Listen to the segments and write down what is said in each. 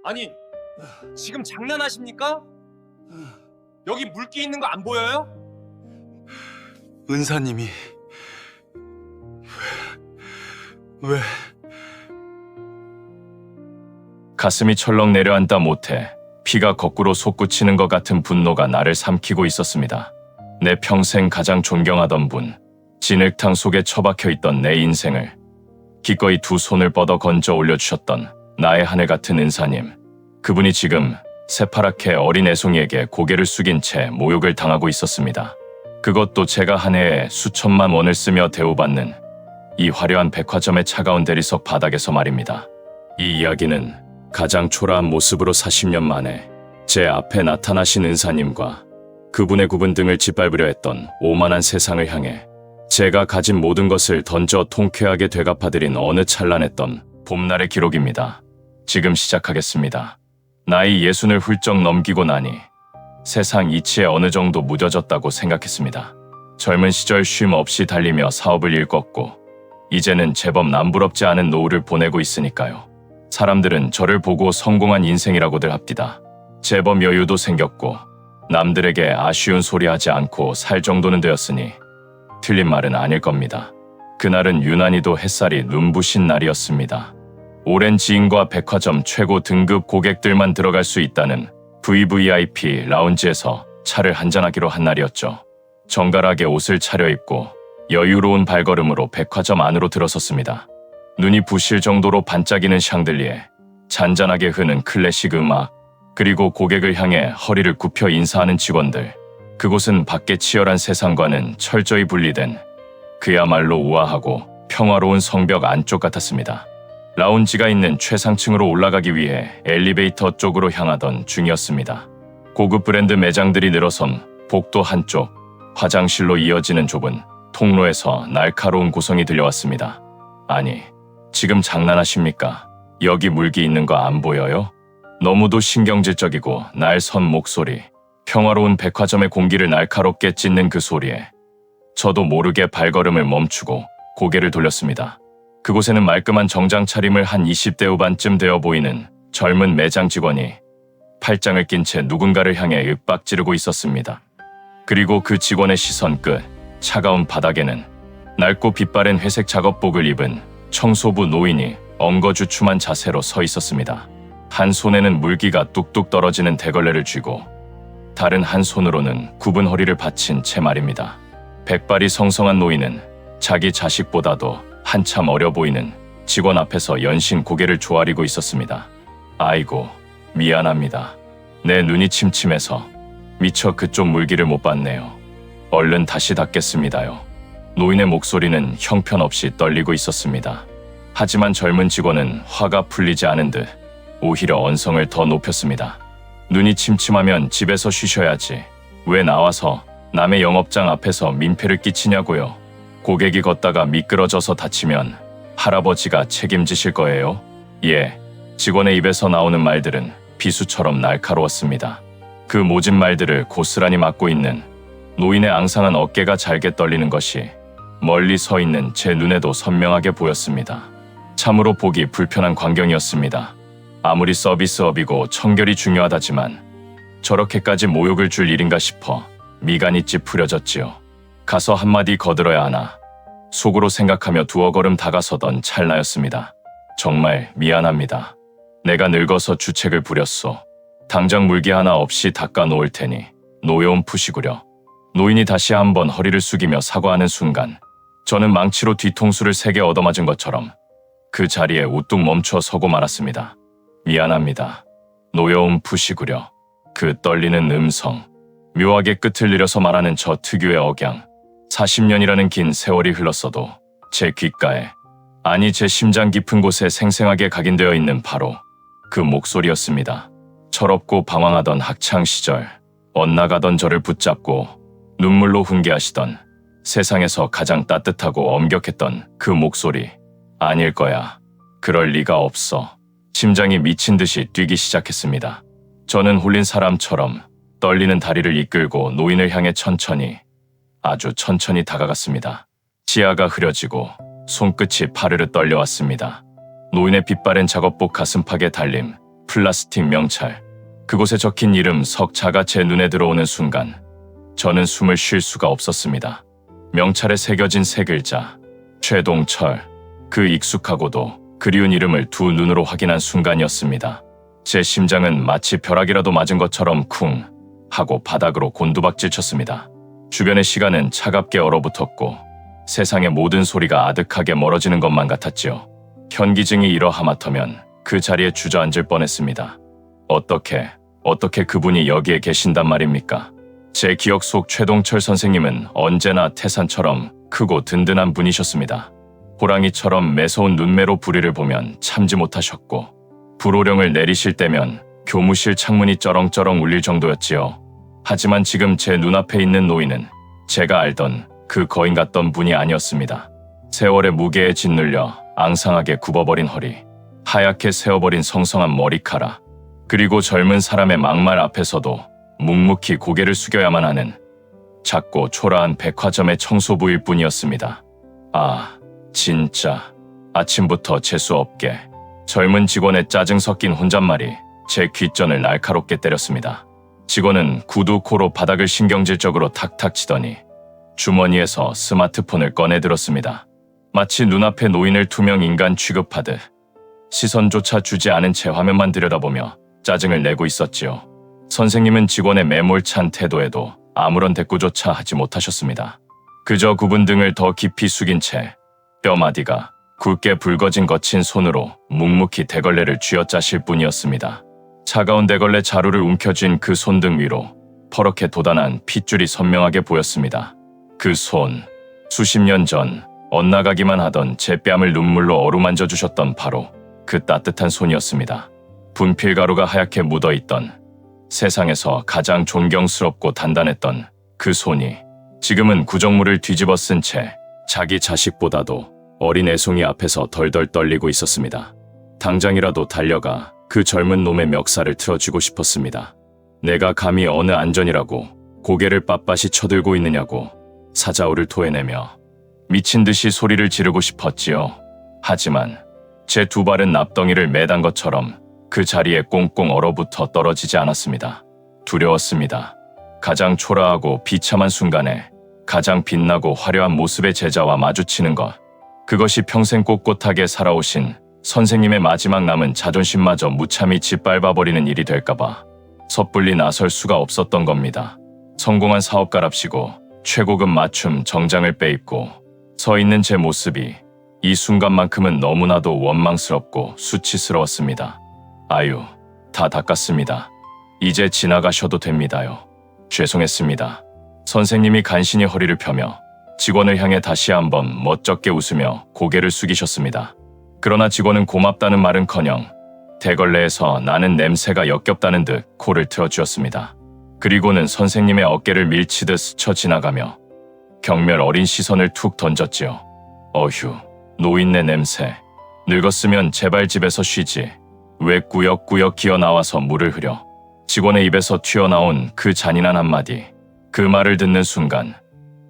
아니, 지금 장난하십니까? 여기 물기 있는 거 안 보여요? 은사님이 왜? 가슴이 철렁 내려앉다 못해 피가 거꾸로 솟구치는 것 같은 분노가 나를 삼키고 있었습니다. 내 평생 가장 존경하던 분, 진흙탕 속에 처박혀 있던 내 인생을 기꺼이 두 손을 뻗어 건져 올려주셨던 나의 하늘 같은 은사님. 그분이 지금 새파랗게 어린 애송이에게 고개를 숙인 채 모욕을 당하고 있었습니다. 그것도 제가 한 해에 수천만 원을 쓰며 대우받는 이 화려한 백화점의 차가운 대리석 바닥에서 말입니다. 이 이야기는 가장 초라한 모습으로 40년 만에 제 앞에 나타나신 은사님과 그분의 굽은 등을 짓밟으려 했던 오만한 세상을 향해 제가 가진 모든 것을 던져 통쾌하게 되갚아드린 어느 찬란했던 봄날의 기록입니다. 지금 시작하겠습니다. 나이 60을 훌쩍 넘기고 나니 세상 이치에 어느 정도 무뎌졌다고 생각했습니다. 젊은 시절 쉼 없이 달리며 사업을 일궜고 이제는 제법 남부럽지 않은 노후를 보내고 있으니까요. 사람들은 저를 보고 성공한 인생이라고들 합디다. 제법 여유도 생겼고 남들에게 아쉬운 소리 하지 않고 살 정도는 되었으니 틀린 말은 아닐 겁니다. 그날은 유난히도 햇살이 눈부신 날이었습니다. 오랜 지인과 백화점 최고 등급 고객들만 들어갈 수 있다는 VVIP 라운지에서 차를 한잔하기로 한 날이었죠. 정갈하게 옷을 차려입고 여유로운 발걸음으로 백화점 안으로 들어섰습니다. 눈이 부실 정도로 반짝이는 샹들리에, 잔잔하게 흐는 클래식 음악, 그리고 고객을 향해 허리를 굽혀 인사하는 직원들. 그곳은 밖의 치열한 세상과는 철저히 분리된 그야말로 우아하고 평화로운 성벽 안쪽 같았습니다. 라운지가 있는 최상층으로 올라가기 위해 엘리베이터 쪽으로 향하던 중이었습니다. 고급 브랜드 매장들이 늘어선 복도 한쪽, 화장실로 이어지는 좁은 통로에서 날카로운 고성이 들려왔습니다. 아니, 지금 장난하십니까? 여기 물기 있는 거 안 보여요? 너무도 신경질적이고 날 선 목소리, 평화로운 백화점의 공기를 날카롭게 찢는 그 소리에 저도 모르게 발걸음을 멈추고 고개를 돌렸습니다. 그곳에는 말끔한 정장 차림을 한 20대 후반쯤 되어 보이는 젊은 매장 직원이 팔짱을 낀 채 누군가를 향해 윽박 지르고 있었습니다. 그리고 그 직원의 시선 끝 차가운 바닥에는 낡고 빛바랜 회색 작업복을 입은 청소부 노인이 엉거주춤한 자세로 서 있었습니다. 한 손에는 물기가 뚝뚝 떨어지는 대걸레를 쥐고 다른 한 손으로는 굽은 허리를 받친 채 말입니다. 백발이 성성한 노인은 자기 자식보다도 한참 어려 보이는 직원 앞에서 연신 고개를 조아리고 있었습니다. 아이고, 미안합니다. 내 눈이 침침해서 미처 그쪽 물기를 못 봤네요. 얼른 다시 닦겠습니다요. 노인의 목소리는 형편없이 떨리고 있었습니다. 하지만 젊은 직원은 화가 풀리지 않은 듯 오히려 언성을 더 높였습니다. 눈이 침침하면 집에서 쉬셔야지. 왜 나와서 남의 영업장 앞에서 민폐를 끼치냐고요. 고객이 걷다가 미끄러져서 다치면 할아버지가 책임지실 거예요? 예, 직원의 입에서 나오는 말들은 비수처럼 날카로웠습니다. 그 모진 말들을 고스란히 맡고 있는 노인의 앙상한 어깨가 잘게 떨리는 것이 멀리 서 있는 제 눈에도 선명하게 보였습니다. 참으로 보기 불편한 광경이었습니다. 아무리 서비스업이고 청결이 중요하다지만 저렇게까지 모욕을 줄 일인가 싶어 미간이 찌푸려졌지요. 가서 한마디 거들어야 하나 속으로 생각하며 두어 걸음 다가서던 찰나였습니다. 정말 미안합니다. 내가 늙어서 주책을 부렸소. 당장 물기 하나 없이 닦아 놓을 테니 노여움 푸시구려. 노인이 다시 한번 허리를 숙이며 사과하는 순간 저는 망치로 뒤통수를 3개 얻어맞은 것처럼 그 자리에 우뚝 멈춰 서고 말았습니다. 미안합니다. 노여움 푸시구려. 그 떨리는 음성, 묘하게 끝을 내려서 말하는 저 특유의 억양. 40년이라는 긴 세월이 흘렀어도 제 귓가에, 아니 제 심장 깊은 곳에 생생하게 각인되어 있는 바로 그 목소리였습니다. 철없고 방황하던 학창시절, 엇나가던 저를 붙잡고 눈물로 훈계하시던 세상에서 가장 따뜻하고 엄격했던 그 목소리. 아닐 거야. 그럴 리가 없어. 심장이 미친 듯이 뛰기 시작했습니다. 저는 홀린 사람처럼 떨리는 다리를 이끌고 노인을 향해 천천히, 아주 천천히 다가갔습니다. 치아가 흐려지고 손끝이 파르르 떨려왔습니다. 노인의 빛바랜 작업복 가슴팍에 달림, 플라스틱 명찰. 그곳에 적힌 이름 석자가 제 눈에 들어오는 순간 저는 숨을 쉴 수가 없었습니다. 명찰에 새겨진 세 글자 최동철. 그 익숙하고도 그리운 이름을 두 눈으로 확인한 순간이었습니다. 제 심장은 마치 벼락이라도 맞은 것처럼 쿵 하고 바닥으로 곤두박질 쳤습니다. 주변의 시간은 차갑게 얼어붙었고 세상의 모든 소리가 아득하게 멀어지는 것만 같았지요. 현기증이 이러하마터면 그 자리에 주저앉을 뻔했습니다. 어떻게 그분이 여기에 계신단 말입니까? 제 기억 속 최동철 선생님은 언제나 태산처럼 크고 든든한 분이셨습니다. 호랑이처럼 매서운 눈매로 불의를 보면 참지 못하셨고 불호령을 내리실 때면 교무실 창문이 쩌렁쩌렁 울릴 정도였지요. 하지만 지금 제 눈앞에 있는 노인은 제가 알던 그 거인 같던 분이 아니었습니다. 세월의 무게에 짓눌려 앙상하게 굽어버린 허리, 하얗게 세어버린 성성한 머리카락, 그리고 젊은 사람의 막말 앞에서도 묵묵히 고개를 숙여야만 하는 작고 초라한 백화점의 청소부일 뿐이었습니다. 아, 진짜 아침부터 재수없게 젊은 직원의 짜증 섞인 혼잣말이 제 귓전을 날카롭게 때렸습니다. 직원은 구두 코로 바닥을 신경질적으로 탁탁 치더니 주머니에서 스마트폰을 꺼내 들었습니다. 마치 눈앞에 노인을 투명 인간 취급하듯 시선조차 주지 않은 채 화면만 들여다보며 짜증을 내고 있었지요. 선생님은 직원의 매몰찬 태도에도 아무런 대꾸조차 하지 못하셨습니다. 그저 굽은 등을 더 깊이 숙인 채 뼈마디가 굵게 붉어진 거친 손으로 묵묵히 대걸레를 쥐어짜실 뿐이었습니다. 차가운 대걸레 자루를 움켜쥔 그 손등 위로 퍼렇게 돋아난 핏줄이 선명하게 보였습니다. 그 손, 수십 년 전 엇나가기만 하던 제 뺨을 눈물로 어루만져 주셨던 바로 그 따뜻한 손이었습니다. 분필가루가 하얗게 묻어있던 세상에서 가장 존경스럽고 단단했던 그 손이 지금은 구정물을 뒤집어 쓴 채 자기 자식보다도 어린 애송이 앞에서 덜덜 떨리고 있었습니다. 당장이라도 달려가 그 젊은 놈의 멱살을 틀어쥐고 싶었습니다. 내가 감히 어느 안전이라고 고개를 빳빳이 쳐들고 있느냐고 사자우를 토해내며 미친 듯이 소리를 지르고 싶었지요. 하지만 제 두 발은 납덩이를 매단 것처럼 그 자리에 꽁꽁 얼어붙어 떨어지지 않았습니다. 두려웠습니다. 가장 초라하고 비참한 순간에 가장 빛나고 화려한 모습의 제자와 마주치는 것. 그것이 평생 꼿꼿하게 살아오신 선생님의 마지막 남은 자존심마저 무참히 짓밟아버리는 일이 될까봐 섣불리 나설 수가 없었던 겁니다. 성공한 사업가랍시고 최고급 맞춤 정장을 빼입고 서 있는 제 모습이 이 순간만큼은 너무나도 원망스럽고 수치스러웠습니다. 아유, 다 닦았습니다. 이제 지나가셔도 됩니다요. 죄송했습니다. 선생님이 간신히 허리를 펴며 직원을 향해 다시 한번 멋쩍게 웃으며 고개를 숙이셨습니다. 그러나 직원은 고맙다는 말은커녕 대걸레에서 나는 냄새가 역겹다는 듯 코를 틀어주었습니다. 그리고는 선생님의 어깨를 밀치듯 스쳐 지나가며 경멸 어린 시선을 툭 던졌지요. 어휴, 노인네 냄새. 늙었으면 제발 집에서 쉬지. 왜 꾸역꾸역 기어나와서 물을 흐려. 직원의 입에서 튀어나온 그 잔인한 한마디. 그 말을 듣는 순간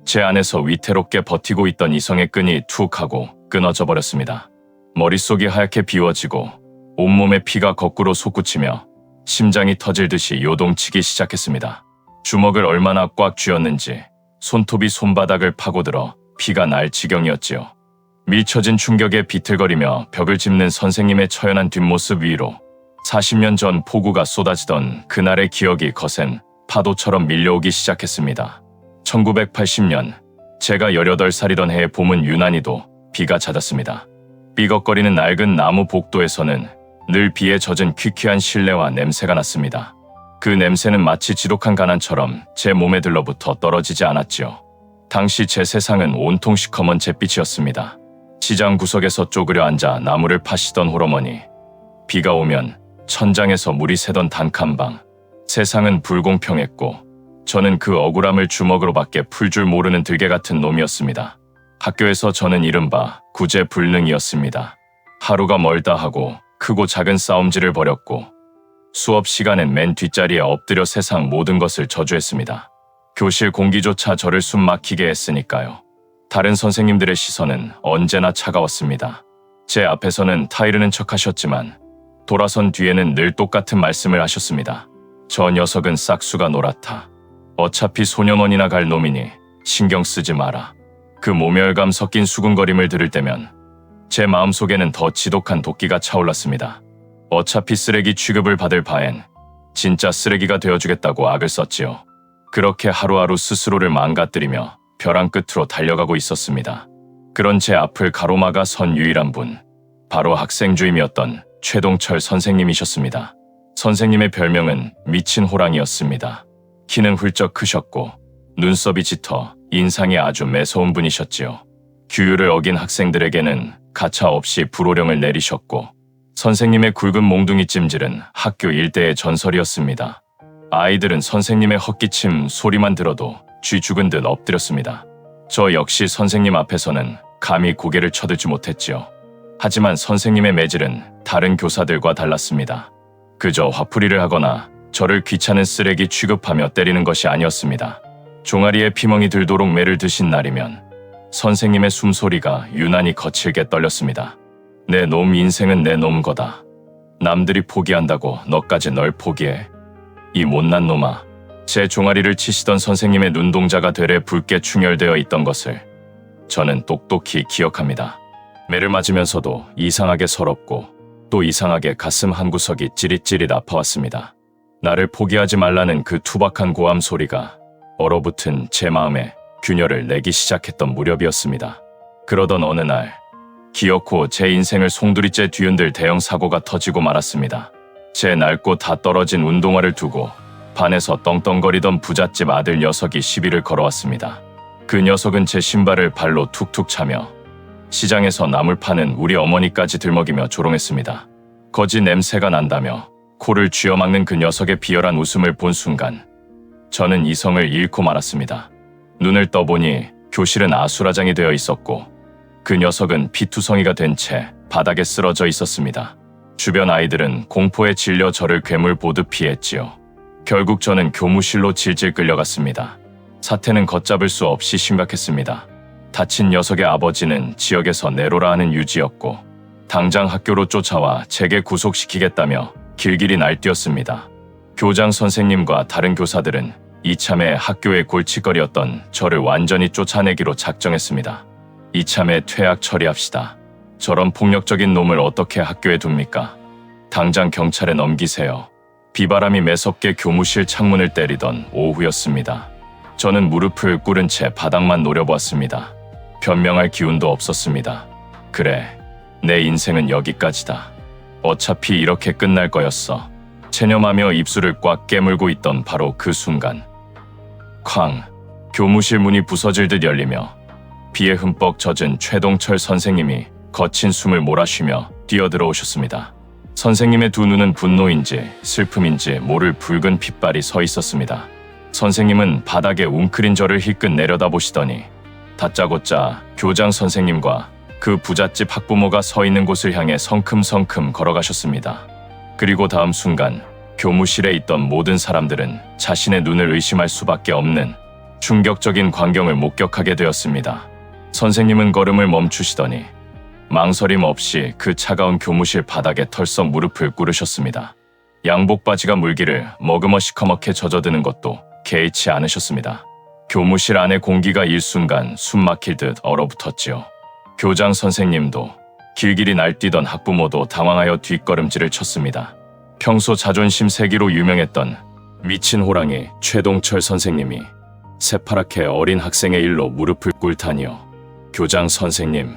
제 안에서 위태롭게 버티고 있던 이성의 끈이 툭 하고 끊어져 버렸습니다. 머릿속이 하얗게 비워지고 온몸의 피가 거꾸로 솟구치며 심장이 터질 듯이 요동치기 시작했습니다. 주먹을 얼마나 꽉 쥐었는지 손톱이 손바닥을 파고들어 피가 날 지경이었지요. 밀쳐진 충격에 비틀거리며 벽을 짚는 선생님의 처연한 뒷모습 위로 40년 전 폭우가 쏟아지던 그날의 기억이 거센 파도처럼 밀려오기 시작했습니다. 1980년 제가 18살이던 해의 봄은 유난히도 비가 잦았습니다. 삐걱거리는 낡은 나무 복도에서는 늘 비에 젖은 퀴퀴한 실내와 냄새가 났습니다. 그 냄새는 마치 지독한 가난처럼 제 몸에 들러붙어 떨어지지 않았지요. 당시 제 세상은 온통 시커먼 잿빛이었습니다. 시장 구석에서 쪼그려 앉아 나무를 파시던 홀어머니, 비가 오면 천장에서 물이 새던 단칸방. 세상은 불공평했고 저는 그 억울함을 주먹으로밖에 풀 줄 모르는 들개 같은 놈이었습니다. 학교에서 저는 이른바 구제불능이었습니다. 하루가 멀다 하고 크고 작은 싸움질을 벌였고 수업 시간엔 맨 뒷자리에 엎드려 세상 모든 것을 저주했습니다. 교실 공기조차 저를 숨 막히게 했으니까요. 다른 선생님들의 시선은 언제나 차가웠습니다. 제 앞에서는 타이르는 척 하셨지만 돌아선 뒤에는 늘 똑같은 말씀을 하셨습니다. 저 녀석은 싹수가 노랗다. 어차피 소년원이나 갈 놈이니 신경 쓰지 마라. 그 모멸감 섞인 수군거림을 들을 때면 제 마음속에는 더 지독한 도끼가 차올랐습니다. 어차피 쓰레기 취급을 받을 바엔 진짜 쓰레기가 되어주겠다고 악을 썼지요. 그렇게 하루하루 스스로를 망가뜨리며 벼랑 끝으로 달려가고 있었습니다. 그런 제 앞을 가로막아 선 유일한 분, 바로 학생 주임이었던 최동철 선생님이셨습니다. 선생님의 별명은 미친 호랑이였습니다. 키는 훌쩍 크셨고 눈썹이 짙어 인상이 아주 매서운 분이셨지요. 규율을 어긴 학생들에게는 가차없이 불호령을 내리셨고 선생님의 굵은 몽둥이 찜질은 학교 일대의 전설이었습니다. 아이들은 선생님의 헛기침 소리만 들어도 쥐 죽은 듯 엎드렸습니다. 저 역시 선생님 앞에서는 감히 고개를 쳐들지 못했지요. 하지만 선생님의 매질은 다른 교사들과 달랐습니다. 그저 화풀이를 하거나 저를 귀찮은 쓰레기 취급하며 때리는 것이 아니었습니다. 종아리에 피멍이 들도록 매를 드신 날이면 선생님의 숨소리가 유난히 거칠게 떨렸습니다. 내 놈 인생은 내 놈 거다. 남들이 포기한다고 너까지 널 포기해. 이 못난 놈아. 제 종아리를 치시던 선생님의 눈동자가 되레 붉게 충혈되어 있던 것을 저는 똑똑히 기억합니다. 매를 맞으면서도 이상하게 서럽고 또 이상하게 가슴 한구석이 찌릿찌릿 아파왔습니다. 나를 포기하지 말라는 그 투박한 고함 소리가 얼어붙은 제 마음에 균열을 내기 시작했던 무렵이었습니다. 그러던 어느 날 기어코 제 인생을 송두리째 뒤흔들 대형 사고가 터지고 말았습니다. 제 낡고 다 떨어진 운동화를 두고 반에서 떵떵거리던 부잣집 아들 녀석이 시비를 걸어왔습니다. 그 녀석은 제 신발을 발로 툭툭 차며 시장에서 나물 파는 우리 어머니까지 들먹이며 조롱했습니다. 거지 냄새가 난다며 코를 쥐어막는 그 녀석의 비열한 웃음을 본 순간 저는 이성을 잃고 말았습니다. 눈을 떠보니 교실은 아수라장이 되어 있었고 그 녀석은 피투성이가 된 채 바닥에 쓰러져 있었습니다. 주변 아이들은 공포에 질려 저를 괴물 보듯 피했지요. 결국 저는 교무실로 질질 끌려갔습니다. 사태는 걷잡을 수 없이 심각했습니다. 다친 녀석의 아버지는 지역에서 내로라 하는 유지였고 당장 학교로 쫓아와 제게 구속시키겠다며 길길이 날뛰었습니다. 교장 선생님과 다른 교사들은 이참에 학교의 골칫거리였던 저를 완전히 쫓아내기로 작정했습니다. 이참에 퇴학 처리합시다. 저런 폭력적인 놈을 어떻게 학교에 둡니까? 당장 경찰에 넘기세요. 비바람이 매섭게 교무실 창문을 때리던 오후였습니다. 저는 무릎을 꿇은 채 바닥만 노려보았습니다. 변명할 기운도 없었습니다. 그래, 내 인생은 여기까지다. 어차피 이렇게 끝날 거였어. 체념하며 입술을 꽉 깨물고 있던 바로 그 순간 쾅! 교무실 문이 부서질 듯 열리며 비에 흠뻑 젖은 최동철 선생님이 거친 숨을 몰아쉬며 뛰어들어오셨습니다. 선생님의 두 눈은 분노인지 슬픔인지 모를 붉은 핏발이 서 있었습니다. 선생님은 바닥에 웅크린 저를 힐끗 내려다보시더니 다짜고짜 교장 선생님과 그 부잣집 학부모가 서 있는 곳을 향해 성큼성큼 걸어가셨습니다. 그리고 다음 순간 교무실에 있던 모든 사람들은 자신의 눈을 의심할 수밖에 없는 충격적인 광경을 목격하게 되었습니다. 선생님은 걸음을 멈추시더니 망설임 없이 그 차가운 교무실 바닥에 털썩 무릎을 꿇으셨습니다. 양복 바지가 물기를 머금어시커멓게 젖어드는 것도 개의치 않으셨습니다. 교무실 안의 공기가 일순간 숨 막힐 듯 얼어붙었지요. 교장 선생님도 길길이 날뛰던 학부모도 당황하여 뒷걸음질을 쳤습니다. 평소 자존심 세기로 유명했던 미친 호랑이 최동철 선생님이 새파랗게 어린 학생의 일로 무릎을 꿇다니요. 교장 선생님,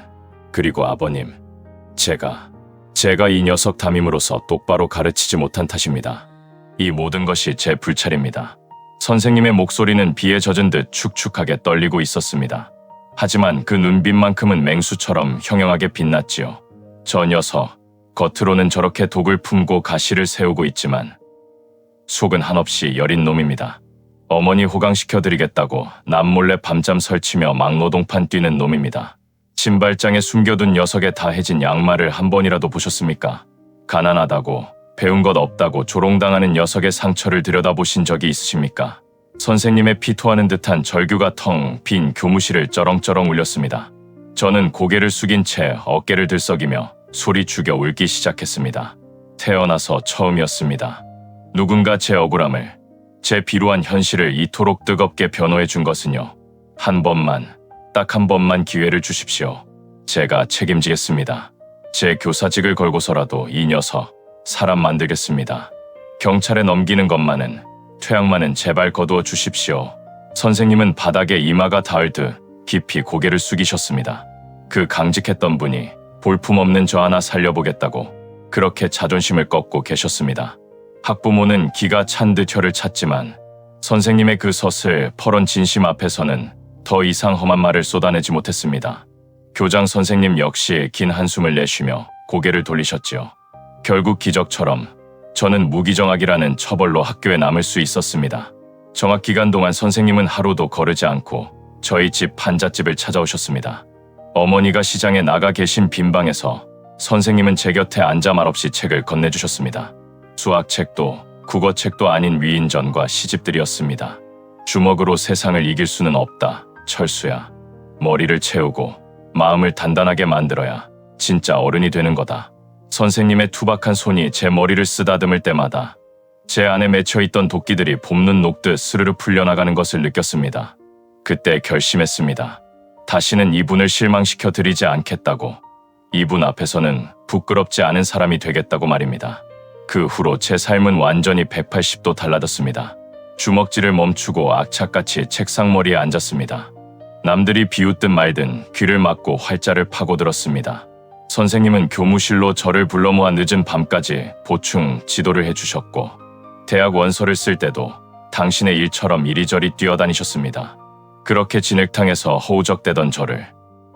그리고 아버님, 제가 이 녀석 담임으로서 똑바로 가르치지 못한 탓입니다. 이 모든 것이 제 불찰입니다. 선생님의 목소리는 비에 젖은 듯 축축하게 떨리고 있었습니다. 하지만 그 눈빛만큼은 맹수처럼 형형하게 빛났지요. 저 녀석, 겉으로는 저렇게 독을 품고 가시를 세우고 있지만 속은 한없이 여린 놈입니다. 어머니 호강시켜드리겠다고 남몰래 밤잠 설치며 막노동판 뛰는 놈입니다. 신발장에 숨겨둔 녀석의 다해진 양말을 한 번이라도 보셨습니까? 가난하다고, 배운 것 없다고 조롱당하는 녀석의 상처를 들여다보신 적이 있으십니까? 선생님의 피토하는 듯한 절규가 텅 빈 교무실을 쩌렁쩌렁 울렸습니다. 저는 고개를 숙인 채 어깨를 들썩이며 소리 죽여 울기 시작했습니다. 태어나서 처음이었습니다. 누군가 제 억울함을, 제 비루한 현실을 이토록 뜨겁게 변호해 준 것은요. 한 번만, 딱 한 번만 기회를 주십시오. 제가 책임지겠습니다. 제 교사직을 걸고서라도 이 녀석 사람 만들겠습니다. 경찰에 넘기는 것만은, 퇴학만은 제발 거두어 주십시오. 선생님은 바닥에 이마가 닿을 듯 깊이 고개를 숙이셨습니다. 그 강직했던 분이 볼품없는 저 하나 살려보겠다고 그렇게 자존심을 꺾고 계셨습니다. 학부모는 기가 찬 듯 혀를 찼지만 선생님의 그 서슬 퍼런 진심 앞에서는 더 이상 험한 말을 쏟아내지 못했습니다. 교장 선생님 역시 긴 한숨을 내쉬며 고개를 돌리셨지요. 결국 기적처럼 저는 무기정학이라는 처벌로 학교에 남을 수 있었습니다. 정학 기간 동안 선생님은 하루도 거르지 않고 저희 집 판잣집을 찾아오셨습니다. 어머니가 시장에 나가 계신 빈방에서 선생님은 제 곁에 앉아 말없이 책을 건네주셨습니다. 수학책도 국어책도 아닌 위인전과 시집들이었습니다. 주먹으로 세상을 이길 수는 없다. 철수야. 머리를 채우고 마음을 단단하게 만들어야 진짜 어른이 되는 거다. 선생님의 투박한 손이 제 머리를 쓰다듬을 때마다 제 안에 맺혀있던 도끼들이 봄눈 녹듯 스르르 풀려나가는 것을 느꼈습니다. 그때 결심했습니다. 다시는 이분을 실망시켜 드리지 않겠다고. 이분 앞에서는 부끄럽지 않은 사람이 되겠다고 말입니다. 그 후로 제 삶은 완전히 180도 달라졌습니다. 주먹질을 멈추고 악착같이 책상머리에 앉았습니다. 남들이 비웃든 말든 귀를 막고 활자를 파고들었습니다. 선생님은 교무실로 저를 불러 모아 늦은 밤까지 보충 지도를 해주셨고 대학 원서를 쓸 때도 당신의 일처럼 이리저리 뛰어다니셨습니다. 그렇게 진흙탕에서 허우적대던 저를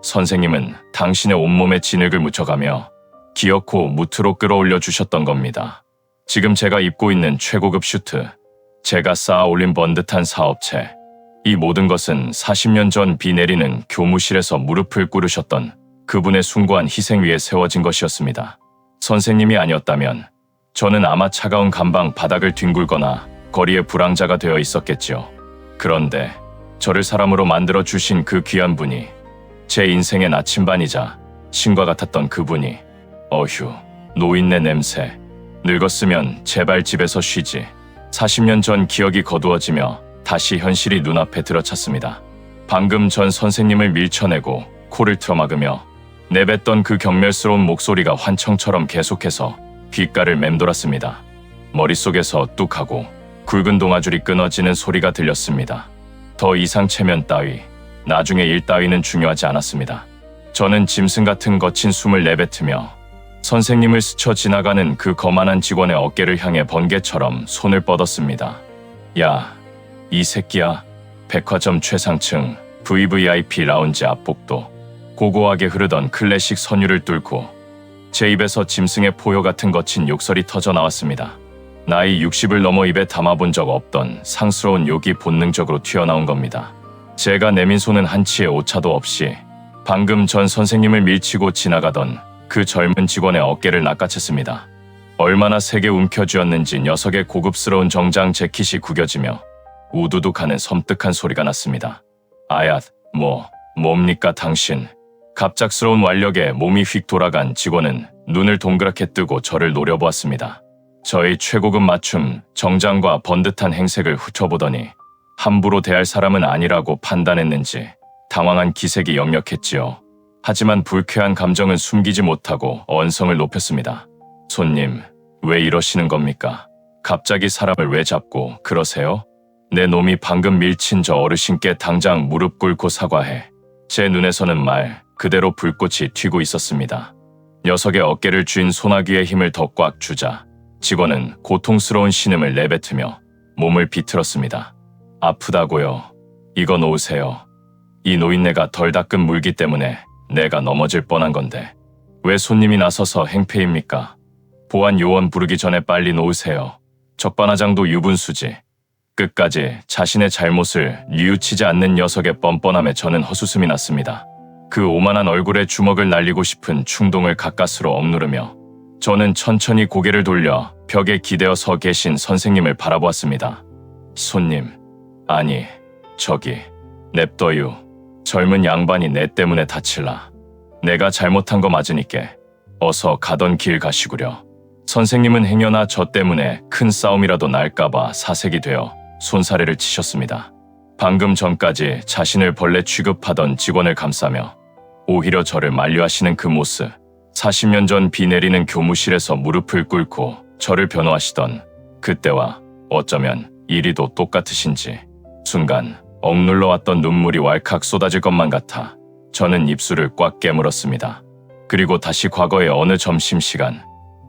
선생님은 당신의 온몸에 진흙을 묻혀가며 기어코 무트로 끌어올려 주셨던 겁니다. 지금 제가 입고 있는 최고급 슈트, 제가 쌓아 올린 번듯한 사업체, 이 모든 것은 40년 전 비 내리는 교무실에서 무릎을 꿇으셨던 그분의 숭고한 희생 위에 세워진 것이었습니다. 선생님이 아니었다면 저는 아마 차가운 감방 바닥을 뒹굴거나 거리의 불황자가 되어 있었겠지요. 그런데 저를 사람으로 만들어 주신 그 귀한 분이, 제 인생의 나침반이자 신과 같았던 그분이, 어휴, 노인네 냄새. 늙었으면 제발 집에서 쉬지. 40년 전 기억이 거두어지며 다시 현실이 눈앞에 들어찼습니다. 방금 전 선생님을 밀쳐내고 코를 틀어막으며 내뱉던 그 경멸스러운 목소리가 환청처럼 계속해서 귓가를 맴돌았습니다. 머릿속에서 뚝하고 굵은 동아줄이 끊어지는 소리가 들렸습니다. 더 이상 체면 따위, 나중에 일 따위는 중요하지 않았습니다. 저는 짐승 같은 거친 숨을 내뱉으며 선생님을 스쳐 지나가는 그 거만한 직원의 어깨를 향해 번개처럼 손을 뻗었습니다. 야, 이 새끼야. 백화점 최상층 VVIP 라운지 앞복도 고고하게 흐르던 클래식 선율을 뚫고 제 입에서 짐승의 포효 같은 거친 욕설이 터져 나왔습니다. 나이 60을 넘어 입에 담아본 적 없던 상스러운 욕이 본능적으로 튀어나온 겁니다. 제가 내민 손은 한치의 오차도 없이 방금 전 선생님을 밀치고 지나가던 그 젊은 직원의 어깨를 낚아챘습니다. 얼마나 세게 움켜쥐었는지 녀석의 고급스러운 정장 재킷이 구겨지며 우두둑하는 섬뜩한 소리가 났습니다. 아얏, 뭡니까 당신? 갑작스러운 완력에 몸이 휙 돌아간 직원은 눈을 동그랗게 뜨고 저를 노려보았습니다. 저의 최고급 맞춤, 정장과 번듯한 행색을 훑어보더니 함부로 대할 사람은 아니라고 판단했는지 당황한 기색이 역력했지요. 하지만 불쾌한 감정은 숨기지 못하고 언성을 높였습니다. 손님, 왜 이러시는 겁니까? 갑자기 사람을 왜 잡고 그러세요? 내 놈이 방금 밀친 저 어르신께 당장 무릎 꿇고 사과해. 제 눈에서는 말 그대로 불꽃이 튀고 있었습니다. 녀석의 어깨를 쥔 소나귀의 힘을 더 꽉 주자 직원은 고통스러운 신음을 내뱉으며 몸을 비틀었습니다. 아프다고요. 이거 놓으세요. 이 노인네가 덜 닦은 물기 때문에 내가 넘어질 뻔한 건데 왜 손님이 나서서 행패입니까? 보안 요원 부르기 전에 빨리 놓으세요. 적반하장도 유분수지. 끝까지 자신의 잘못을 뉘우치지 않는 녀석의 뻔뻔함에 저는 헛웃음이 났습니다. 그 오만한 얼굴에 주먹을 날리고 싶은 충동을 가까스로 억누르며 저는 천천히 고개를 돌려 벽에 기대어 서 계신 선생님을 바라보았습니다. 손님, 아니, 저기, 냅둬유. 젊은 양반이 내 때문에 다칠라. 내가 잘못한 거 맞으니께 어서 가던 길 가시구려. 선생님은 행여나 저 때문에 큰 싸움이라도 날까봐 사색이 되어 손사래를 치셨습니다. 방금 전까지 자신을 벌레 취급하던 직원을 감싸며 오히려 저를 만류하시는 그 모습, 40년 전 비 내리는 교무실에서 무릎을 꿇고 저를 변호하시던 그때와 어쩌면 이리도 똑같으신지 순간 억눌러 왔던 눈물이 왈칵 쏟아질 것만 같아 저는 입술을 꽉 깨물었습니다. 그리고 다시 과거의 어느 점심시간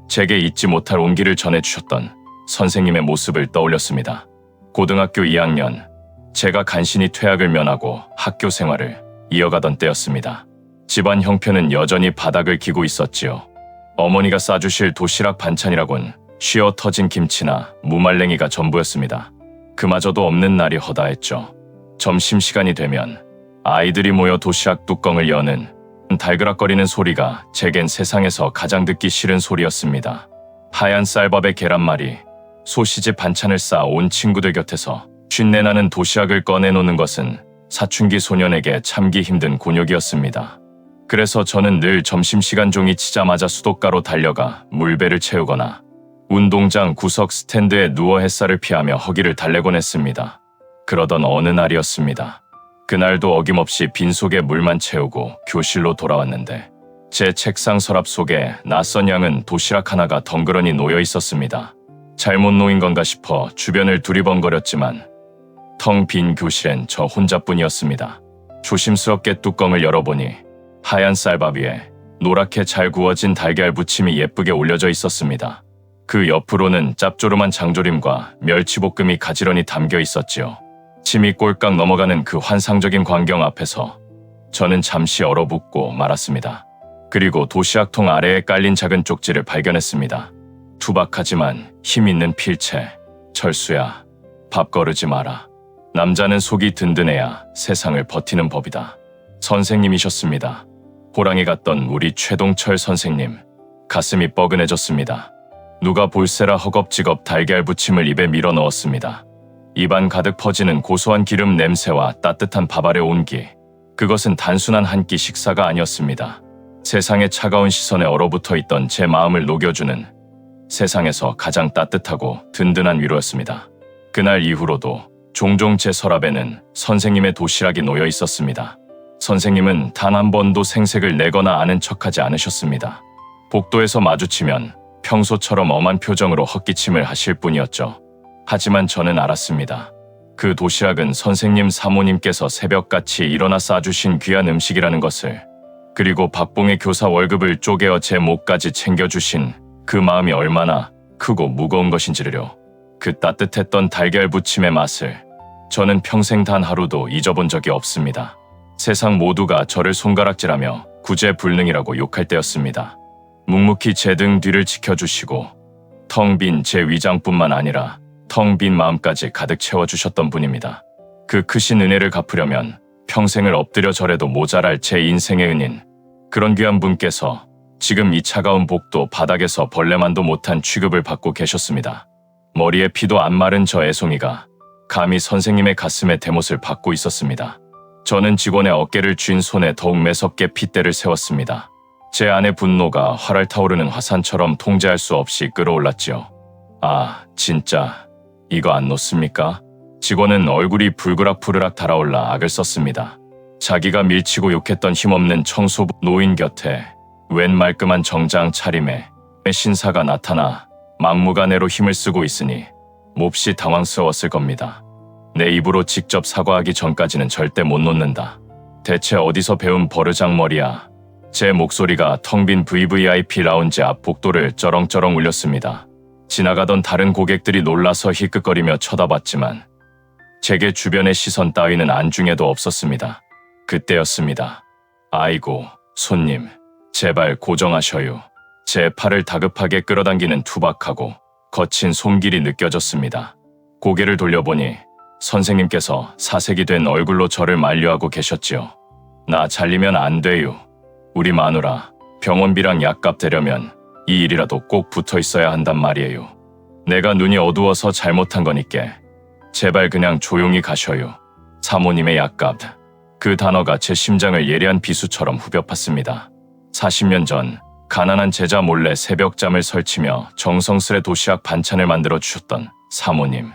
제게 잊지 못할 온기를 전해주셨던 선생님의 모습을 떠올렸습니다. 고등학교 2학년, 제가 간신히 퇴학을 면하고 학교 생활을 이어가던 때였습니다. 집안 형편은 여전히 바닥을 기고 있었지요. 어머니가 싸주실 도시락 반찬이라곤 쉬어 터진 김치나 무말랭이가 전부였습니다. 그마저도 없는 날이 허다했죠. 점심시간이 되면 아이들이 모여 도시락 뚜껑을 여는 달그락거리는 소리가 제겐 세상에서 가장 듣기 싫은 소리였습니다. 하얀 쌀밥에 계란말이, 소시지 반찬을 싸 온 친구들 곁에서 쉰내나는 도시락을 꺼내놓는 것은 사춘기 소년에게 참기 힘든 곤욕이었습니다. 그래서 저는 늘 점심시간 종이 치자마자 수도가로 달려가 물배를 채우거나 운동장 구석 스탠드에 누워 햇살을 피하며 허기를 달래곤 했습니다. 그러던 어느 날이었습니다. 그날도 어김없이 빈속에 물만 채우고 교실로 돌아왔는데 제 책상 서랍 속에 낯선 양은 도시락 하나가 덩그러니 놓여 있었습니다. 잘못 놓인 건가 싶어 주변을 두리번거렸지만 텅 빈 교실엔 저 혼자뿐이었습니다. 조심스럽게 뚜껑을 열어보니 하얀 쌀밥 위에 노랗게 잘 구워진 달걀 부침이 예쁘게 올려져 있었습니다. 그 옆으로는 짭조름한 장조림과 멸치볶음이 가지런히 담겨 있었지요. 침이 꼴깍 넘어가는 그 환상적인 광경 앞에서 저는 잠시 얼어붙고 말았습니다. 그리고 도시락통 아래에 깔린 작은 쪽지를 발견했습니다. 투박하지만 힘있는 필체. 철수야, 밥 거르지 마라. 남자는 속이 든든해야 세상을 버티는 법이다. 선생님이셨습니다. 호랑이 같던 우리 최동철 선생님. 가슴이 뻐근해졌습니다. 누가 볼세라 허겁지겁 달걀 부침을 입에 밀어 넣었습니다. 입안 가득 퍼지는 고소한 기름 냄새와 따뜻한 밥알의 온기. 그것은 단순한 한 끼 식사가 아니었습니다. 세상의 차가운 시선에 얼어붙어 있던 제 마음을 녹여주는 세상에서 가장 따뜻하고 든든한 위로였습니다. 그날 이후로도 종종 제 서랍에는 선생님의 도시락이 놓여 있었습니다. 선생님은 단 한 번도 생색을 내거나 아는 척하지 않으셨습니다. 복도에서 마주치면 평소처럼 엄한 표정으로 헛기침을 하실 뿐이었죠. 하지만 저는 알았습니다. 그 도시락은 선생님 사모님께서 새벽같이 일어나 싸주신 귀한 음식이라는 것을, 그리고 박봉의 교사 월급을 쪼개어 제 목까지 챙겨주신 그 마음이 얼마나 크고 무거운 것인지를요. 그 따뜻했던 달걀 부침의 맛을 저는 평생 단 하루도 잊어본 적이 없습니다. 세상 모두가 저를 손가락질하며 구제불능이라고 욕할 때였습니다. 묵묵히 제 등 뒤를 지켜주시고 텅 빈 제 위장뿐만 아니라 텅 빈 마음까지 가득 채워주셨던 분입니다. 그 크신 은혜를 갚으려면 평생을 엎드려 절해도 모자랄 제 인생의 은인, 그런 귀한 분께서 지금 이 차가운 복도 바닥에서 벌레만도 못한 취급을 받고 계셨습니다. 머리에 피도 안 마른 저 애송이가 감히 선생님의 가슴에 대못을 받고 있었습니다. 저는 직원의 어깨를 쥔 손에 더욱 매섭게 핏대를 세웠습니다. 제 안의 분노가 활활 타오르는 화산처럼 통제할 수 없이 끌어올랐지요. 아, 진짜 이거 안 놓습니까? 직원은 얼굴이 불그락푸르락 달아올라 악을 썼습니다. 자기가 밀치고 욕했던 힘없는 청소부 노인 곁에 웬 말끔한 정장 차림에 신사가 나타나 막무가내로 힘을 쓰고 있으니 몹시 당황스러웠을 겁니다. 내 입으로 직접 사과하기 전까지는 절대 못 놓는다. 대체 어디서 배운 버르장머리야. 제 목소리가 텅 빈 VVIP 라운지 앞 복도를 쩌렁쩌렁 울렸습니다. 지나가던 다른 고객들이 놀라서 힐끗거리며 쳐다봤지만 제게 주변의 시선 따위는 안중에도 없었습니다. 그때였습니다. 아이고, 손님, 제발 고정하셔요. 제 팔을 다급하게 끌어당기는 투박하고 거친 손길이 느껴졌습니다. 고개를 돌려보니 선생님께서 사색이 된 얼굴로 저를 만류하고 계셨지요. 나 잘리면 안 돼요. 우리 마누라, 병원비랑 약값 대려면 이 일이라도 꼭 붙어 있어야 한단 말이에요. 내가 눈이 어두워서 잘못한 거니께 제발 그냥 조용히 가셔요. 사모님의 약값. 그 단어가 제 심장을 예리한 비수처럼 후벼 팠습니다. 40년 전 가난한 제자 몰래 새벽잠을 설치며 정성스레 도시락 반찬을 만들어 주셨던 사모님.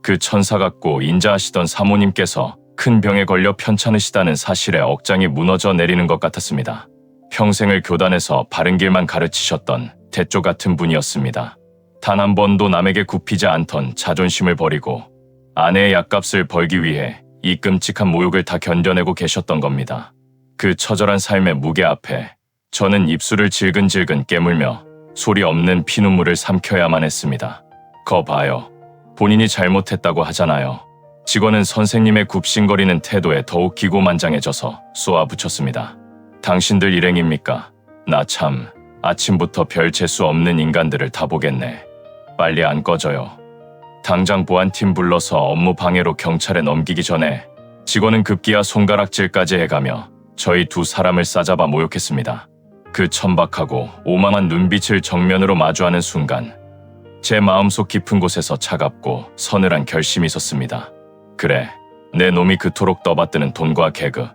그 천사 같고 인자하시던 사모님께서 큰 병에 걸려 편찮으시다는 사실에 억장이 무너져 내리는 것 같았습니다. 평생을 교단에서 바른 길만 가르치셨던 대조 같은 분이었습니다. 단 한 번도 남에게 굽히지 않던 자존심을 버리고 아내의 약값을 벌기 위해 이 끔찍한 모욕을 다 견뎌내고 계셨던 겁니다. 그 처절한 삶의 무게 앞에 저는 입술을 질근질근 깨물며 소리 없는 피눈물을 삼켜야만 했습니다. 거 봐요. 본인이 잘못했다고 하잖아요. 직원은 선생님의 굽신거리는 태도에 더욱 기고만장해져서 쏘아붙였습니다. 당신들 일행입니까? 나 참 아침부터 별 재수 없는 인간들을 다 보겠네. 빨리 안 꺼져요. 당장 보안팀 불러서 업무 방해로 경찰에 넘기기 전에 직원은 급기야 손가락질까지 해가며 저희 두 사람을 싸잡아 모욕했습니다. 그 천박하고 오만한 눈빛을 정면으로 마주하는 순간 제 마음속 깊은 곳에서 차갑고 서늘한 결심이 섰습니다. 그래, 내 놈이 그토록 떠받드는 돈과 개그,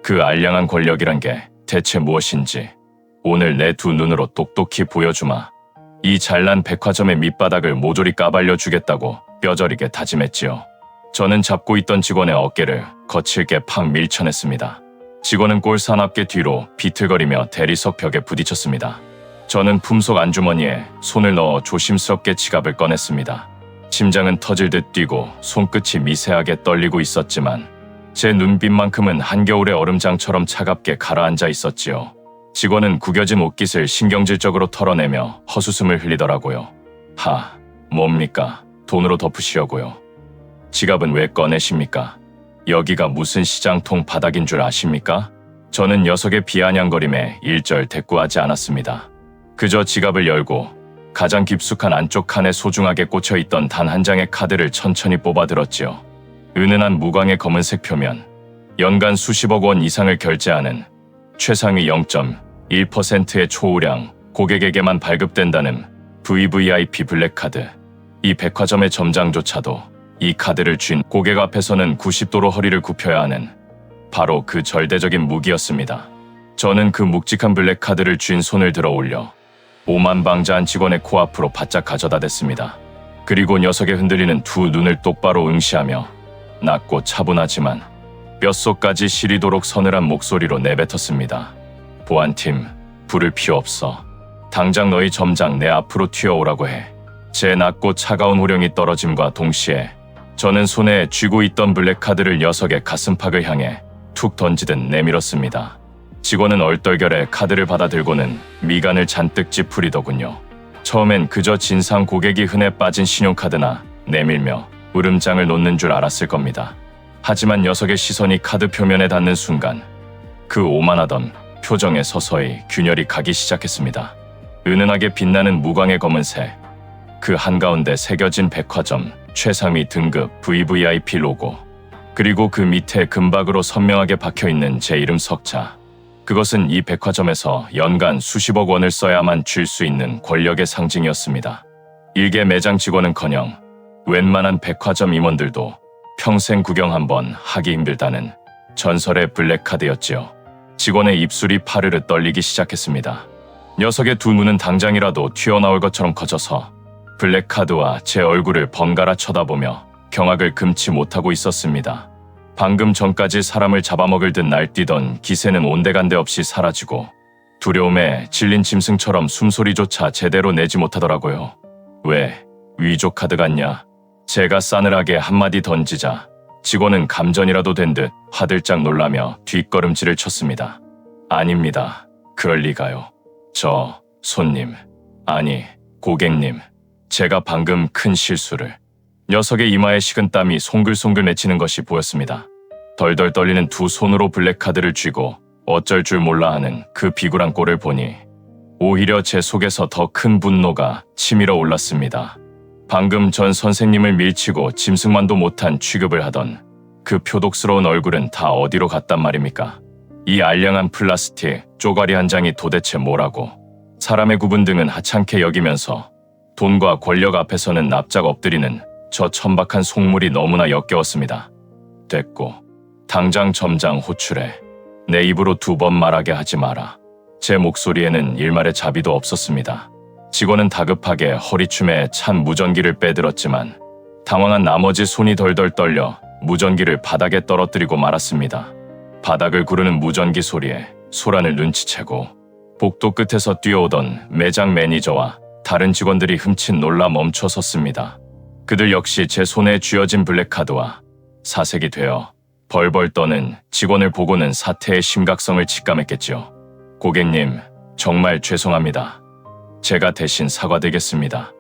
그 알량한 권력이란 게 대체 무엇인지 오늘 내 두 눈으로 똑똑히 보여주마. 이 잘난 백화점의 밑바닥을 모조리 까발려 주겠다고 뼈저리게 다짐했지요. 저는 잡고 있던 직원의 어깨를 거칠게 팍 밀쳐냈습니다. 직원은 꼴사납게 뒤로 비틀거리며 대리석 벽에 부딪혔습니다. 저는 품속 안주머니에 손을 넣어 조심스럽게 지갑을 꺼냈습니다. 심장은 터질 듯 뛰고 손끝이 미세하게 떨리고 있었지만 제 눈빛만큼은 한겨울의 얼음장처럼 차갑게 가라앉아 있었지요. 직원은 구겨진 옷깃을 신경질적으로 털어내며 헛웃음을 흘리더라고요. 뭡니까? 돈으로 덮으시려고요. 지갑은 왜 꺼내십니까? 여기가 무슨 시장통 바닥인 줄 아십니까? 저는 녀석의 비아냥거림에 일절 대꾸하지 않았습니다. 그저 지갑을 열고 가장 깊숙한 안쪽 칸에 소중하게 꽂혀있던 단 한 장의 카드를 천천히 뽑아들었지요. 은은한 무광의 검은색 표면, 연간 수십억 원 이상을 결제하는 최상위 0.1%의 초우량 고객에게만 발급된다는 VVIP 블랙카드. 이 백화점의 점장조차도 이 카드를 쥔 고객 앞에서는 90도로 허리를 굽혀야 하는 바로 그 절대적인 무기였습니다. 저는 그 묵직한 블랙카드를 쥔 손을 들어 올려 오만방자한 직원의 코앞으로 바짝 가져다 댔습니다. 그리고 녀석의 흔들리는 두 눈을 똑바로 응시하며 낮고 차분하지만 뼛속까지 시리도록 서늘한 목소리로 내뱉었습니다. 보안팀, 부를 필요 없어. 당장 너희 점장 내 앞으로 튀어오라고 해. 제 낮고 차가운 호령이 떨어짐과 동시에 저는 손에 쥐고 있던 블랙카드를 녀석의 가슴팍을 향해 툭 던지듯 내밀었습니다. 직원은 얼떨결에 카드를 받아들고는 미간을 잔뜩 찌푸리더군요. 처음엔 그저 진상 고객이 흔해 빠진 신용카드나 내밀며 울음장을 놓는 줄 알았을 겁니다. 하지만 녀석의 시선이 카드 표면에 닿는 순간 그 오만하던 표정에 서서히 균열이 가기 시작했습니다. 은은하게 빛나는 무광의 검은색, 그 한가운데 새겨진 백화점 최상위 등급 VVIP 로고, 그리고 그 밑에 금박으로 선명하게 박혀있는 제 이름 석자. 그것은 이 백화점에서 연간 수십억 원을 써야만 줄 수 있는 권력의 상징이었습니다. 일개 매장 직원은커녕 웬만한 백화점 임원들도 평생 구경 한번 하기 힘들다는 전설의 블랙카드였지요. 직원의 입술이 파르르 떨리기 시작했습니다. 녀석의 두 눈은 당장이라도 튀어나올 것처럼 커져서 블랙카드와 제 얼굴을 번갈아 쳐다보며 경악을 금치 못하고 있었습니다. 방금 전까지 사람을 잡아먹을 듯 날뛰던 기세는 온데간데 없이 사라지고 두려움에 질린 짐승처럼 숨소리조차 제대로 내지 못하더라고요. 왜 위조 카드 같냐? 제가 싸늘하게 한마디 던지자 직원은 감전이라도 된 듯 화들짝 놀라며 뒷걸음질을 쳤습니다. 아닙니다. 그럴 리가요. 저 손님, 아니 고객님, 제가 방금 큰 실수를. 녀석의 이마에 식은땀이 송글송글 맺히는 것이 보였습니다. 덜덜 떨리는 두 손으로 블랙카드를 쥐고 어쩔 줄 몰라 하는 그 비굴한 꼴을 보니 오히려 제 속에서 더 큰 분노가 치밀어 올랐습니다. 방금 전 선생님을 밀치고 짐승만도 못한 취급을 하던 그 표독스러운 얼굴은 다 어디로 갔단 말입니까? 이 알량한 플라스틱 쪼가리 한 장이 도대체 뭐라고? 사람의 구분 등은 하찮게 여기면서 돈과 권력 앞에서는 납작 엎드리는 저 천박한 속물이 너무나 역겨웠습니다. 됐고, 당장 점장 호출해. 내 입으로 두 번 말하게 하지 마라. 제 목소리에는 일말의 자비도 없었습니다. 직원은 다급하게 허리춤에 찬 무전기를 빼들었지만 당황한 나머지 손이 덜덜 떨려 무전기를 바닥에 떨어뜨리고 말았습니다. 바닥을 구르는 무전기 소리에 소란을 눈치채고 복도 끝에서 뛰어오던 매장 매니저와 다른 직원들이 흠칫 놀라 멈춰 섰습니다. 그들 역시 제 손에 쥐어진 블랙카드와 사색이 되어 벌벌 떠는 직원을 보고는 사태의 심각성을 직감했겠지요. 고객님, 정말 죄송합니다. 제가 대신 사과드리겠습니다.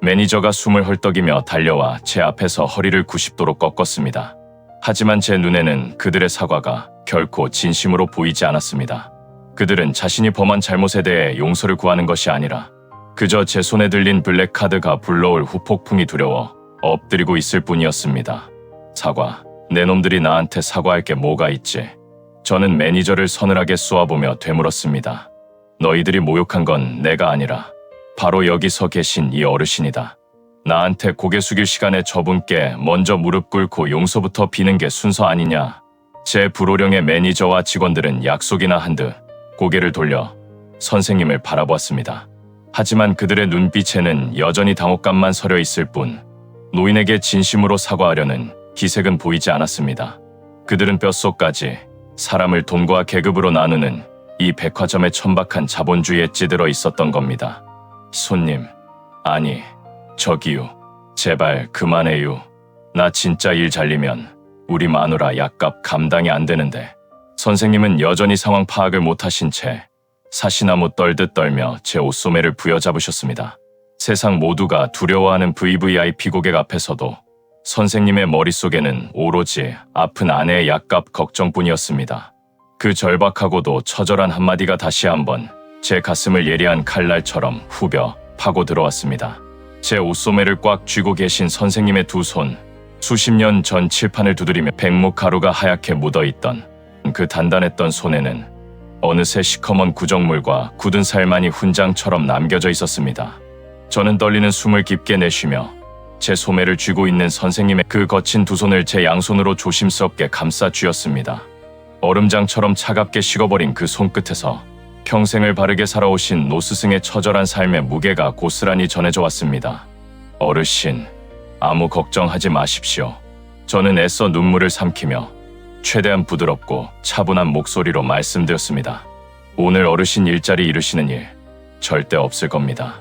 매니저가 숨을 헐떡이며 달려와 제 앞에서 허리를 90도로 꺾었습니다. 하지만 제 눈에는 그들의 사과가 결코 진심으로 보이지 않았습니다. 그들은 자신이 범한 잘못에 대해 용서를 구하는 것이 아니라 그저 제 손에 들린 블랙카드가 불러올 후폭풍이 두려워 엎드리고 있을 뿐이었습니다. 사과, 내 놈들이 나한테 사과할 게 뭐가 있지? 저는 매니저를 서늘하게 쏘아보며 되물었습니다. 너희들이 모욕한 건 내가 아니라 바로 여기 서 계신 이 어르신이다. 나한테 고개 숙일 시간에 저분께 먼저 무릎 꿇고 용서부터 비는 게 순서 아니냐. 제 불호령의 매니저와 직원들은 약속이나 한 듯 고개를 돌려 선생님을 바라보았습니다. 하지만 그들의 눈빛에는 여전히 당혹감만 서려 있을 뿐 노인에게 진심으로 사과하려는 기색은 보이지 않았습니다. 그들은 뼛속까지 사람을 돈과 계급으로 나누는 이 백화점의 천박한 자본주의에 찌들어 있었던 겁니다. 손님, 아니, 저기요. 제발 그만해요. 나 진짜 일 잘리면 우리 마누라 약값 감당이 안 되는데. 선생님은 여전히 상황 파악을 못하신 채 사시나무 떨듯 떨며 제 옷소매를 부여잡으셨습니다. 세상 모두가 두려워하는 VVIP 고객 앞에서도 선생님의 머릿속에는 오로지 아픈 아내의 약값 걱정뿐이었습니다. 그 절박하고도 처절한 한마디가 다시 한번 제 가슴을 예리한 칼날처럼 후벼 파고 들어왔습니다. 제 옷소매를 꽉 쥐고 계신 선생님의 두 손, 수십 년 전 칠판을 두드리며 백무가루가 하얗게 묻어있던 그 단단했던 손에는 어느새 시커먼 구정물과 굳은 살만이 훈장처럼 남겨져 있었습니다. 저는 떨리는 숨을 깊게 내쉬며 제 소매를 쥐고 있는 선생님의 그 거친 두 손을 제 양손으로 조심스럽게 감싸 쥐었습니다. 얼음장처럼 차갑게 식어버린 그 손끝에서 평생을 바르게 살아오신 노스승의 처절한 삶의 무게가 고스란히 전해져 왔습니다. 어르신, 아무 걱정하지 마십시오. 저는 애써 눈물을 삼키며 최대한 부드럽고 차분한 목소리로 말씀드렸습니다. 오늘 어르신 일자리 잃으시는 일 절대 없을 겁니다.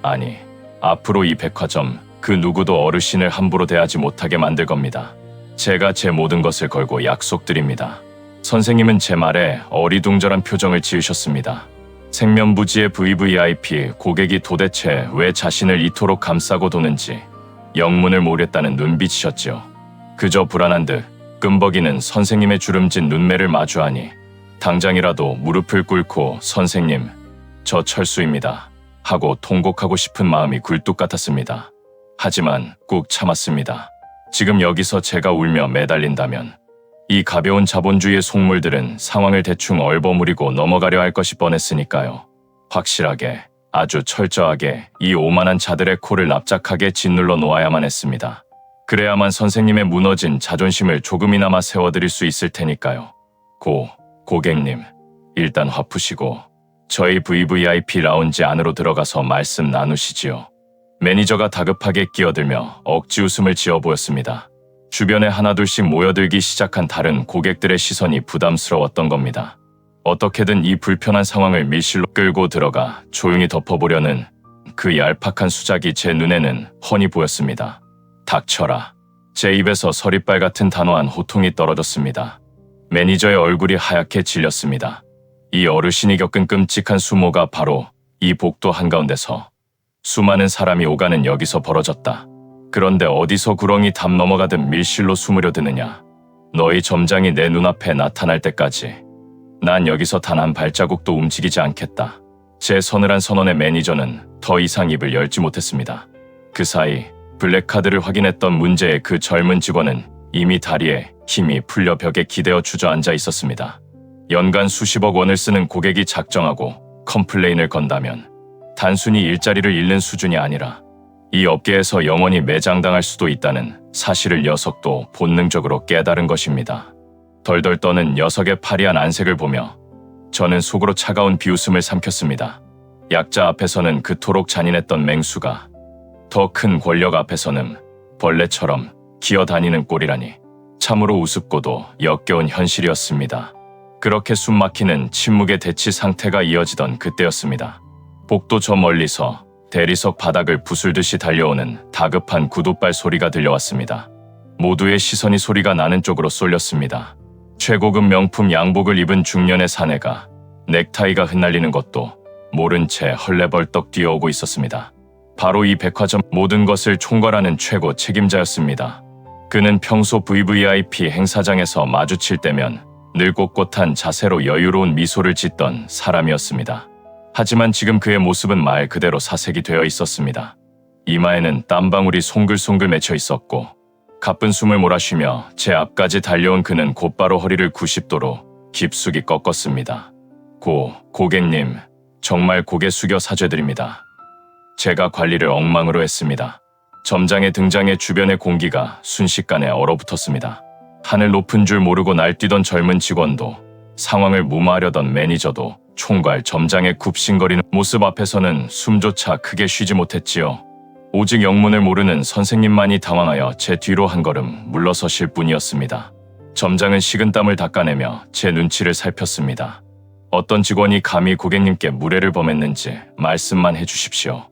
아니, 앞으로 이 백화점 그 누구도 어르신을 함부로 대하지 못하게 만들 겁니다. 제가 제 모든 것을 걸고 약속드립니다. 선생님은 제 말에 어리둥절한 표정을 지으셨습니다. 생면부지의 VVIP 고객이 도대체 왜 자신을 이토록 감싸고 도는지 영문을 모르겠다는 눈빛이셨지요. 그저 불안한 듯 끔벅이는 선생님의 주름진 눈매를 마주하니 당장이라도 무릎을 꿇고 선생님, 저 철수입니다. 하고 통곡하고 싶은 마음이 굴뚝 같았습니다. 하지만 꾹 참았습니다. 지금 여기서 제가 울며 매달린다면 이 가벼운 자본주의의 속물들은 상황을 대충 얼버무리고 넘어가려 할 것이 뻔했으니까요. 확실하게, 아주 철저하게 이 오만한 자들의 코를 납작하게 짓눌러 놓아야만 했습니다. 그래야만 선생님의 무너진 자존심을 조금이나마 세워드릴 수 있을 테니까요. 고객님, 일단 화 푸시고 저희 VVIP 라운지 안으로 들어가서 말씀 나누시지요. 매니저가 다급하게 끼어들며 억지 웃음을 지어 보였습니다. 주변에 하나둘씩 모여들기 시작한 다른 고객들의 시선이 부담스러웠던 겁니다. 어떻게든 이 불편한 상황을 밀실로 끌고 들어가 조용히 덮어보려는 그 얄팍한 수작이 제 눈에는 훤히 보였습니다. 닥쳐라. 제 입에서 서리빨 같은 단호한 호통이 떨어졌습니다. 매니저의 얼굴이 하얗게 질렸습니다. 이 어르신이 겪은 끔찍한 수모가 바로 이 복도 한가운데서 수많은 사람이 오가는 여기서 벌어졌다. 그런데 어디서 구렁이 담 넘어가듯 밀실로 숨으려 드느냐. 너희 점장이 내 눈앞에 나타날 때까지 난 여기서 단 한 발자국도 움직이지 않겠다. 제 서늘한 선언에 매니저는 더 이상 입을 열지 못했습니다. 그 사이 블랙카드를 확인했던 문제의 그 젊은 직원은 이미 다리에 힘이 풀려 벽에 기대어 주저앉아 있었습니다. 연간 수십억 원을 쓰는 고객이 작정하고 컴플레인을 건다면 단순히 일자리를 잃는 수준이 아니라 이 업계에서 영원히 매장당할 수도 있다는 사실을 녀석도 본능적으로 깨달은 것입니다. 덜덜 떠는 녀석의 파리한 안색을 보며 저는 속으로 차가운 비웃음을 삼켰습니다. 약자 앞에서는 그토록 잔인했던 맹수가 더 큰 권력 앞에서는 벌레처럼 기어다니는 꼴이라니 참으로 우습고도 역겨운 현실이었습니다. 그렇게 숨막히는 침묵의 대치 상태가 이어지던 그때였습니다. 복도 저 멀리서 대리석 바닥을 부술듯이 달려오는 다급한 구둣발 소리가 들려왔습니다. 모두의 시선이 소리가 나는 쪽으로 쏠렸습니다. 최고급 명품 양복을 입은 중년의 사내가 넥타이가 흩날리는 것도 모른 채 헐레벌떡 뛰어오고 있었습니다. 바로 이 백화점 모든 것을 총괄하는 최고 책임자였습니다. 그는 평소 VVIP 행사장에서 마주칠 때면 늘 꼿꼿한 자세로 여유로운 미소를 짓던 사람이었습니다. 하지만 지금 그의 모습은 말 그대로 사색이 되어 있었습니다. 이마에는 땀방울이 송글송글 맺혀 있었고 가쁜 숨을 몰아쉬며 제 앞까지 달려온 그는 곧바로 허리를 90도로 깊숙이 꺾었습니다. 고객님, 정말 고개 숙여 사죄드립니다. 제가 관리를 엉망으로 했습니다. 점장의 등장에 주변의 공기가 순식간에 얼어붙었습니다. 하늘 높은 줄 모르고 날뛰던 젊은 직원도, 상황을 무마하려던 매니저도 총괄 점장의 굽신거리는 모습 앞에서는 숨조차 크게 쉬지 못했지요. 오직 영문을 모르는 선생님만이 당황하여 제 뒤로 한 걸음 물러서실 뿐이었습니다. 점장은 식은땀을 닦아내며 제 눈치를 살폈습니다. 어떤 직원이 감히 고객님께 무례를 범했는지 말씀만 해주십시오.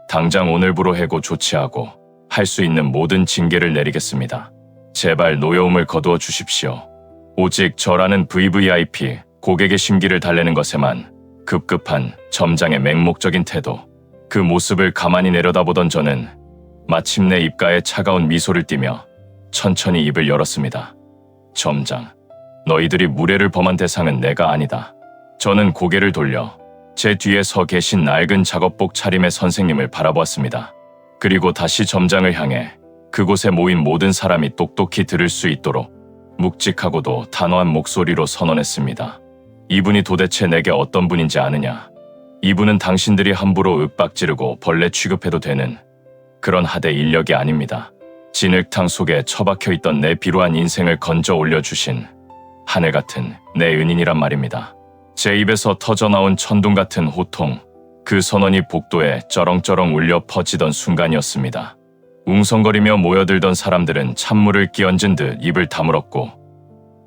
당장 오늘부로 해고 조치하고 할 수 있는 모든 징계를 내리겠습니다. 제발 노여움을 거두어 주십시오. 오직 저라는 VVIP 고객의 심기를 달래는 것에만 급급한 점장의 맹목적인 태도, 그 모습을 가만히 내려다보던 저는 마침내 입가에 차가운 미소를 띠며 천천히 입을 열었습니다. 점장, 너희들이 무례를 범한 대상은 내가 아니다. 저는 고개를 돌려 제 뒤에 서 계신 낡은 작업복 차림의 선생님을 바라보았습니다. 그리고 다시 점장을 향해 그곳에 모인 모든 사람이 똑똑히 들을 수 있도록 묵직하고도 단호한 목소리로 선언했습니다. 이분이 도대체 내게 어떤 분인지 아느냐? 이분은 당신들이 함부로 윽박지르고 벌레 취급해도 되는 그런 하대 인력이 아닙니다. 진흙탕 속에 처박혀 있던 내 비루한 인생을 건져 올려주신 하늘 같은 내 은인이란 말입니다. 제 입에서 터져나온 천둥 같은 호통, 그 선언이 복도에 쩌렁쩌렁 울려 퍼지던 순간이었습니다. 웅성거리며 모여들던 사람들은 찬물을 끼얹은 듯 입을 다물었고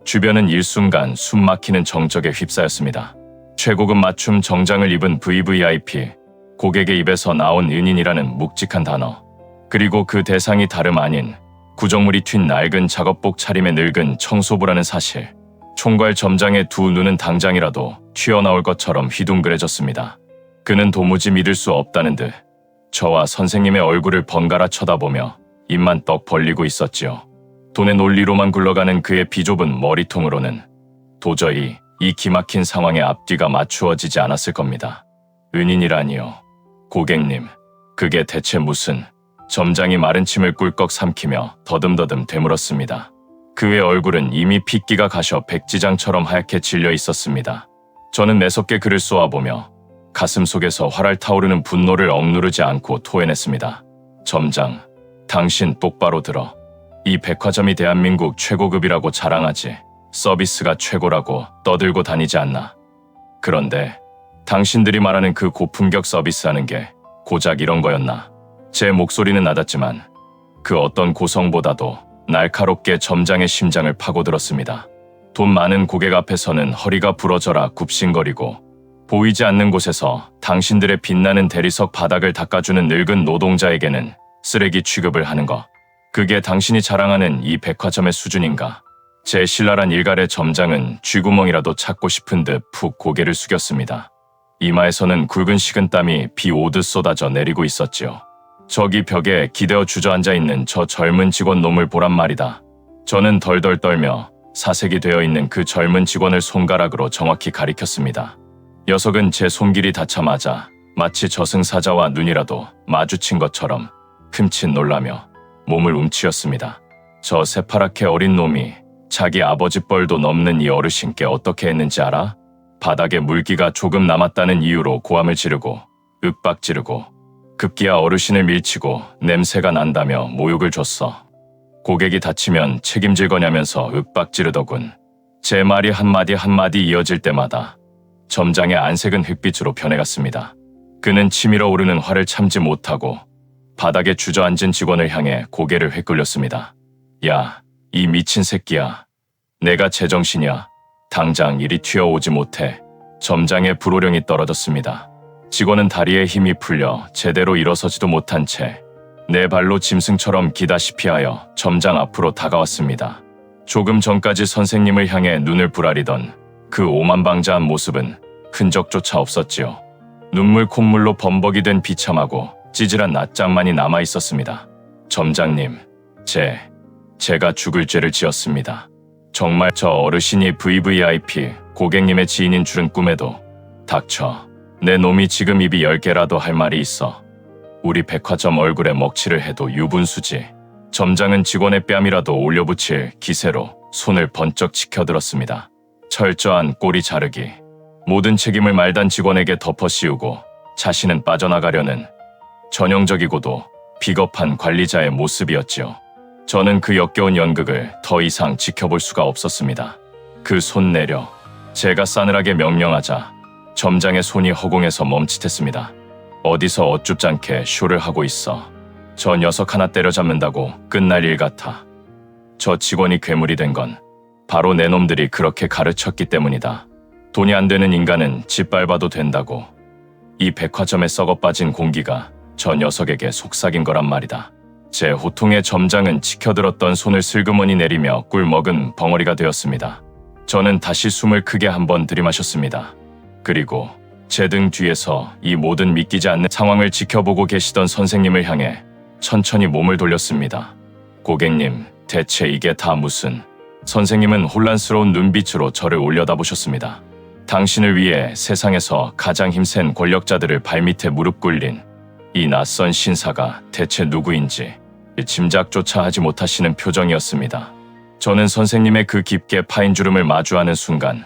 주변은 일순간 숨막히는 정적에 휩싸였습니다. 최고급 맞춤 정장을 입은 VVIP, 고객의 입에서 나온 은인이라는 묵직한 단어, 그리고 그 대상이 다름 아닌 구정물이 튄 낡은 작업복 차림의 늙은 청소부라는 사실. 총괄 점장의 두 눈은 당장이라도 튀어나올 것처럼 휘둥그레졌습니다. 그는 도무지 믿을 수 없다는 듯 저와 선생님의 얼굴을 번갈아 쳐다보며 입만 떡 벌리고 있었지요. 돈의 논리로만 굴러가는 그의 비좁은 머리통으로는 도저히 이 기막힌 상황에 앞뒤가 맞추어지지 않았을 겁니다. 은인이라니요. 고객님, 그게 대체 무슨... 점장이 마른 침을 꿀꺽 삼키며 더듬더듬 되물었습니다. 그의 얼굴은 이미 핏기가 가셔 백지장처럼 하얗게 질려 있었습니다. 저는 매섭게 그를 쏘아보며 가슴 속에서 활활 타오르는 분노를 억누르지 않고 토해냈습니다. 점장, 당신 똑바로 들어. 이 백화점이 대한민국 최고급이라고 자랑하지, 서비스가 최고라고 떠들고 다니지 않나. 그런데 당신들이 말하는 그 고품격 서비스하는 게 고작 이런 거였나. 제 목소리는 낮았지만 그 어떤 고성보다도 날카롭게 점장의 심장을 파고들었습니다. 돈 많은 고객 앞에서는 허리가 부러져라 굽신거리고 보이지 않는 곳에서 당신들의 빛나는 대리석 바닥을 닦아주는 늙은 노동자에게는 쓰레기 취급을 하는 것. 그게 당신이 자랑하는 이 백화점의 수준인가? 제 신랄한 일갈의 점장은 쥐구멍이라도 찾고 싶은 듯 푹 고개를 숙였습니다. 이마에서는 굵은 식은땀이 비 오듯 쏟아져 내리고 있었지요. 저기 벽에 기대어 주저앉아 있는 저 젊은 직원 놈을 보란 말이다. 저는 덜덜 떨며 사색이 되어 있는 그 젊은 직원을 손가락으로 정확히 가리켰습니다. 녀석은 제 손길이 닿자마자 마치 저승사자와 눈이라도 마주친 것처럼 흠칫 놀라며 몸을 움츠렸습니다. 저 새파랗게 어린 놈이 자기 아버지 뻘도 넘는 이 어르신께 어떻게 했는지 알아? 바닥에 물기가 조금 남았다는 이유로 고함을 지르고 윽박지르고 급기야 어르신을 밀치고 냄새가 난다며 모욕을 줬어. 고객이 다치면 책임질 거냐면서 윽박지르더군. 제 말이 한마디 한마디 이어질 때마다 점장의 안색은 흑빛으로 변해갔습니다. 그는 치밀어 오르는 화를 참지 못하고 바닥에 주저앉은 직원을 향해 고개를 휘둘렸습니다. 야, 이 미친 새끼야. 내가 제정신이야. 당장 이리 튀어오지 못해. 점장의 불호령이 떨어졌습니다. 직원은 다리에 힘이 풀려 제대로 일어서지도 못한 채 네 발로 짐승처럼 기다시피 하여 점장 앞으로 다가왔습니다. 조금 전까지 선생님을 향해 눈을 부라리던 그 오만방자한 모습은 흔적조차 없었지요. 눈물 콧물로 범벅이 된 비참하고 찌질한 낯장만이 남아 있었습니다. 점장님, 제가 죽을 죄를 지었습니다. 정말 저 어르신이 VVIP 고객님의 지인인 줄은 꿈에도. 닥쳐. 내 놈이 지금 입이 10개라도 할 말이 있어. 우리 백화점 얼굴에 먹칠을 해도 유분수지. 점장은 직원의 뺨이라도 올려붙일 기세로 손을 번쩍 치켜들었습니다. 철저한 꼬리 자르기. 모든 책임을 말단 직원에게 덮어씌우고 자신은 빠져나가려는 전형적이고도 비겁한 관리자의 모습이었지요. 저는 그 역겨운 연극을 더 이상 지켜볼 수가 없었습니다. 그 손 내려. 제가 싸늘하게 명령하자 점장의 손이 허공에서 멈칫했습니다. 어디서 어쭙잖게 쇼를 하고 있어. 저 녀석 하나 때려잡는다고 끝날 일 같아. 저 직원이 괴물이 된 건 바로 내 놈들이 그렇게 가르쳤기 때문이다. 돈이 안 되는 인간은 짓밟아도 된다고. 이 백화점에 썩어빠진 공기가 저 녀석에게 속삭인 거란 말이다. 제 호통에 점장은 치켜들었던 손을 슬그머니 내리며 꿀먹은 벙어리가 되었습니다. 저는 다시 숨을 크게 한번 들이마셨습니다. 그리고 제 등 뒤에서 이 모든 믿기지 않는 상황을 지켜보고 계시던 선생님을 향해 천천히 몸을 돌렸습니다. 고객님, 대체 이게 다 무슨... 선생님은 혼란스러운 눈빛으로 저를 올려다보셨습니다. 당신을 위해 세상에서 가장 힘센 권력자들을 발밑에 무릎 꿇린 이 낯선 신사가 대체 누구인지 짐작조차 하지 못하시는 표정이었습니다. 저는 선생님의 그 깊게 파인 주름을 마주하는 순간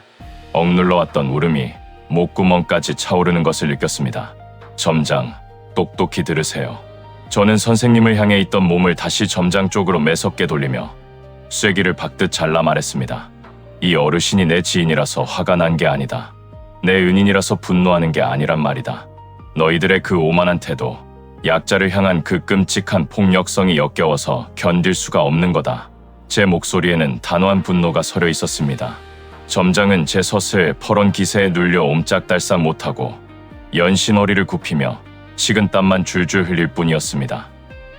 억눌러왔던 울음이 목구멍까지 차오르는 것을 느꼈습니다. 점장, 똑똑히 들으세요. 저는 선생님을 향해 있던 몸을 다시 점장 쪽으로 매섭게 돌리며 쐐기를 박듯 잘라 말했습니다. 이 어르신이 내 지인이라서 화가 난 게 아니다. 내 은인이라서 분노하는 게 아니란 말이다. 너희들의 그 오만한 태도, 약자를 향한 그 끔찍한 폭력성이 역겨워서 견딜 수가 없는 거다. 제 목소리에는 단호한 분노가 서려 있었습니다. 점장은 제 서슬 퍼런 기세에 눌려 옴짝달싹 못하고 연신 허리를 굽히며 식은땀만 줄줄 흘릴 뿐이었습니다.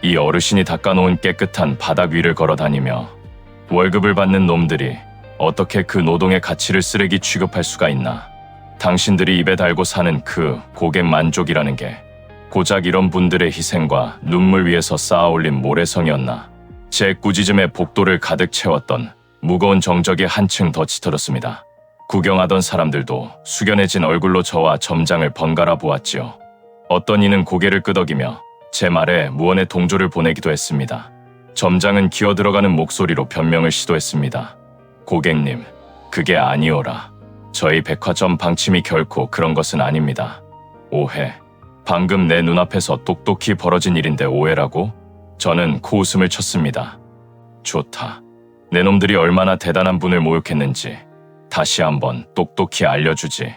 이 어르신이 닦아놓은 깨끗한 바닥 위를 걸어다니며 월급을 받는 놈들이 어떻게 그 노동의 가치를 쓰레기 취급할 수가 있나. 당신들이 입에 달고 사는 그 고객 만족이라는 게 고작 이런 분들의 희생과 눈물 위에서 쌓아올린 모래성이었나. 제 꾸짖음에 복도를 가득 채웠던 무거운 정적이 한층 더 짙어졌습니다. 구경하던 사람들도 숙연해진 얼굴로 저와 점장을 번갈아 보았지요. 어떤 이는 고개를 끄덕이며 제 말에 무언의 동조를 보내기도 했습니다. 점장은 기어들어가는 목소리로 변명을 시도했습니다. 고객님, 그게 아니오라. 저희 백화점 방침이 결코 그런 것은 아닙니다. 오해. 방금 내 눈앞에서 똑똑히 벌어진 일인데 오해라고? 저는 코웃음을 쳤습니다. 좋다. 내 놈들이 얼마나 대단한 분을 모욕했는지 다시 한번 똑똑히 알려주지.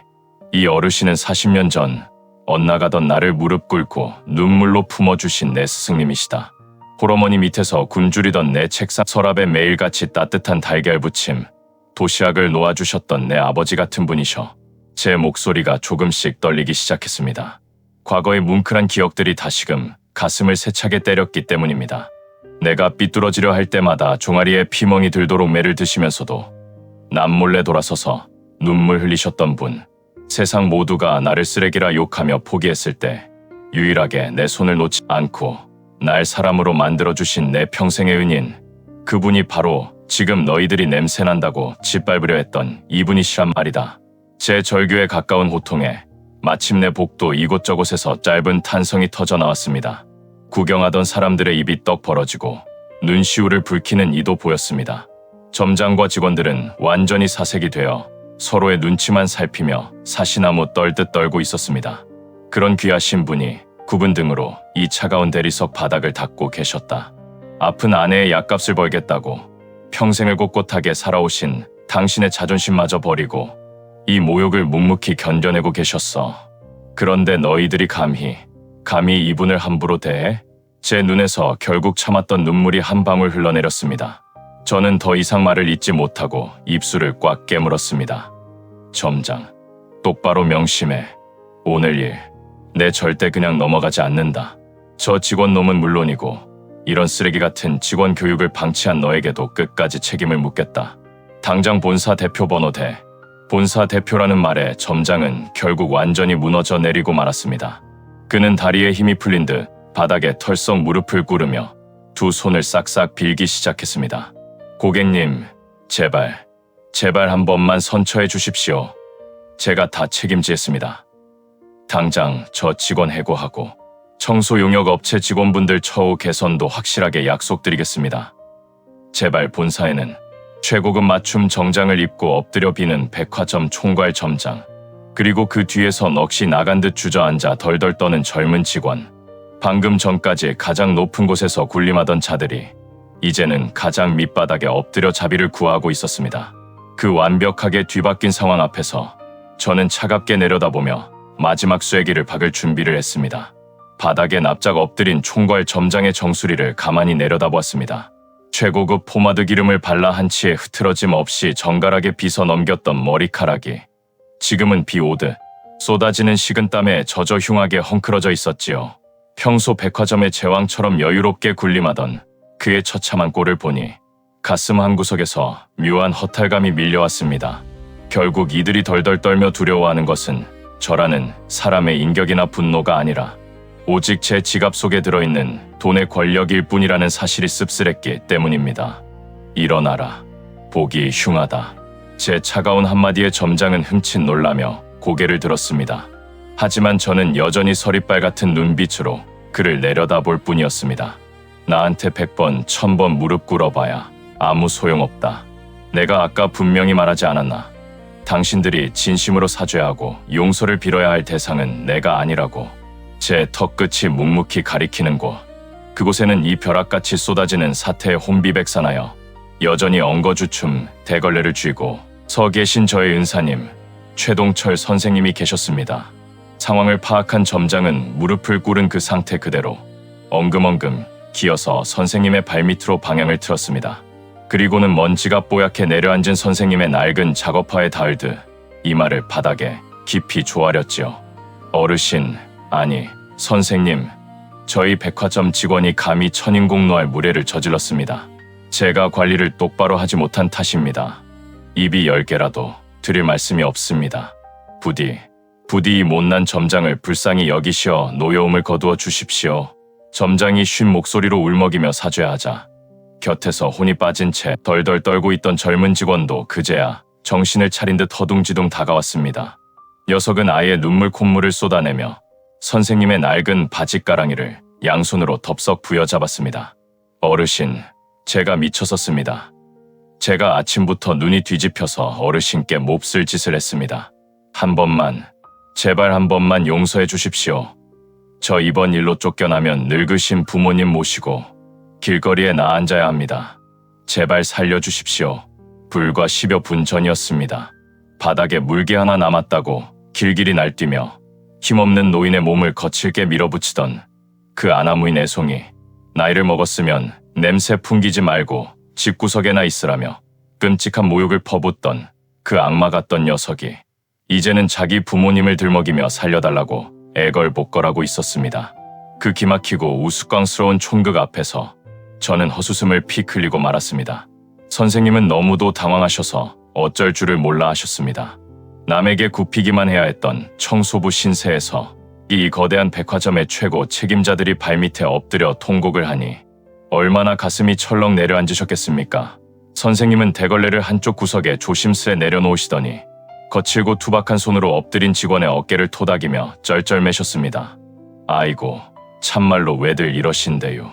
이 어르신은 40년 전 엇나가던 나를 무릎 꿇고 눈물로 품어주신 내 스승님이시다. 홀어머니 밑에서 굶주리던 내 책상 서랍에 매일같이 따뜻한 달걀 부침, 도시락을 놓아주셨던 내 아버지 같은 분이셔. 제 목소리가 조금씩 떨리기 시작했습니다. 과거의 뭉클한 기억들이 다시금 가슴을 세차게 때렸기 때문입니다. 내가 삐뚤어지려 할 때마다 종아리에 피멍이 들도록 매를 드시면서도 남몰래 돌아서서 눈물 흘리셨던 분, 세상 모두가 나를 쓰레기라 욕하며 포기했을 때 유일하게 내 손을 놓지 않고 날 사람으로 만들어주신 내 평생의 은인, 그분이 바로 지금 너희들이 냄새난다고 짓밟으려 했던 이분이시란 말이다. 제 절규에 가까운 호통에 마침내 복도 이곳저곳에서 짧은 탄성이 터져 나왔습니다. 구경하던 사람들의 입이 떡 벌어지고 눈시울을 붉히는 이도 보였습니다. 점장과 직원들은 완전히 사색이 되어 서로의 눈치만 살피며 사시나무 떨듯 떨고 있었습니다. 그런 귀하신 분이 굽은 등으로 이 차가운 대리석 바닥을 닦고 계셨다. 아픈 아내의 약값을 벌겠다고 평생을 꼿꼿하게 살아오신 당신의 자존심마저 버리고 이 모욕을 묵묵히 견뎌내고 계셨어. 그런데 너희들이 감히 이분을 함부로 대해? 제 눈에서 결국 참았던 눈물이 한 방울 흘러내렸습니다. 저는 더 이상 말을 잇지 못하고 입술을 꽉 깨물었습니다. 점장, 똑바로 명심해. 오늘 일, 내 절대 그냥 넘어가지 않는다. 저 직원놈은 물론이고 이런 쓰레기 같은 직원 교육을 방치한 너에게도 끝까지 책임을 묻겠다. 당장 본사 대표 번호 대. 본사 대표라는 말에 점장은 결국 완전히 무너져 내리고 말았습니다. 그는 다리에 힘이 풀린 듯 바닥에 털썩 무릎을 꿇으며 두 손을 싹싹 빌기 시작했습니다. 고객님, 제발 한 번만 선처해 주십시오. 제가 다 책임지겠습니다. 당장 저 직원 해고하고 청소 용역 업체 직원분들 처우 개선도 확실하게 약속드리겠습니다. 제발 본사에는 최고급 맞춤 정장을 입고 엎드려 비는 백화점 총괄 점장, 그리고 그 뒤에서 넋이 나간 듯 주저앉아 덜덜 떠는 젊은 직원, 방금 전까지 가장 높은 곳에서 군림하던 자들이 이제는 가장 밑바닥에 엎드려 자비를 구하고 있었습니다. 그 완벽하게 뒤바뀐 상황 앞에서 저는 차갑게 내려다보며 마지막 쐐기를 박을 준비를 했습니다. 바닥에 납작 엎드린 총괄 점장의 정수리를 가만히 내려다보았습니다. 최고급 포마드 기름을 발라 한치의 흐트러짐 없이 정갈하게 빗어 넘겼던 머리카락이 지금은 비 오듯 쏟아지는 식은땀에 젖어 흉하게 헝클어져 있었지요. 평소 백화점의 제왕처럼 여유롭게 군림하던 그의 처참한 꼴을 보니 가슴 한구석에서 묘한 허탈감이 밀려왔습니다. 결국 이들이 덜덜 떨며 두려워하는 것은 저라는 사람의 인격이나 분노가 아니라 오직 제 지갑 속에 들어있는 돈의 권력일 뿐이라는 사실이 씁쓸했기 때문입니다. 일어나라. 보기 흉하다. 제 차가운 한마디에 점장은 흠칫 놀라며 고개를 들었습니다. 하지만 저는 여전히 서리빨 같은 눈빛으로 그를 내려다볼 뿐이었습니다. 나한테 100번, 1000번 무릎 꿇어봐야 아무 소용없다. 내가 아까 분명히 말하지 않았나. 당신들이 진심으로 사죄하고 용서를 빌어야 할 대상은 내가 아니라고. 제 턱끝이 묵묵히 가리키는 곳. 그곳에는 이 벼락같이 쏟아지는 사태의 혼비백산하여 여전히 엉거주춤 대걸레를 쥐고 서 계신 저의 은사님, 최동철 선생님이 계셨습니다. 상황을 파악한 점장은 무릎을 꿇은 그 상태 그대로 엉금엉금 기어서 선생님의 발밑으로 방향을 틀었습니다. 그리고는 먼지가 뽀얗게 내려앉은 선생님의 낡은 작업화에 닿을 듯 이마를 바닥에 깊이 조아렸지요. 어르신, 아니, 선생님, 저희 백화점 직원이 감히 천인공노할 무례를 저질렀습니다. 제가 관리를 똑바로 하지 못한 탓입니다. 입이 10개라도 드릴 말씀이 없습니다. 부디 이 못난 점장을 불쌍히 여기시어 노여움을 거두어 주십시오. 점장이 쉰 목소리로 울먹이며 사죄하자 곁에서 혼이 빠진 채 덜덜 떨고 있던 젊은 직원도 그제야 정신을 차린 듯 허둥지둥 다가왔습니다. 녀석은 아예 눈물 콧물을 쏟아내며 선생님의 낡은 바짓가랑이를 양손으로 덥석 부여잡았습니다. 어르신, 제가 미쳤었습니다. 제가 아침부터 눈이 뒤집혀서 어르신께 몹쓸 짓을 했습니다. 한 번만, 제발 한 번만 용서해 주십시오. 저 이번 일로 쫓겨나면 늙으신 부모님 모시고 길거리에 나앉아야 합니다. 제발 살려주십시오. 불과 10여 분 전이었습니다. 바닥에 물개 하나 남았다고 길길이 날뛰며 힘없는 노인의 몸을 거칠게 밀어붙이던 그 아나무인 애송이, 나이를 먹었으면 냄새 풍기지 말고 집구석에나 있으라며 끔찍한 모욕을 퍼붓던 그 악마 같던 녀석이 이제는 자기 부모님을 들먹이며 살려달라고 애걸복걸하고 있었습니다. 그 기막히고 우스꽝스러운 촌극 앞에서 저는 헛웃음을 픽 흘리고 말았습니다. 선생님은 너무도 당황하셔서 어쩔 줄을 몰라 하셨습니다. 남에게 굽히기만 해야 했던 청소부 신세에서 이 거대한 백화점의 최고 책임자들이 발밑에 엎드려 통곡을 하니 얼마나 가슴이 철렁 내려앉으셨겠습니까? 선생님은 대걸레를 한쪽 구석에 조심스레 내려놓으시더니 거칠고 투박한 손으로 엎드린 직원의 어깨를 토닥이며 쩔쩔매셨습니다. 아이고, 참말로 왜들 이러신데요.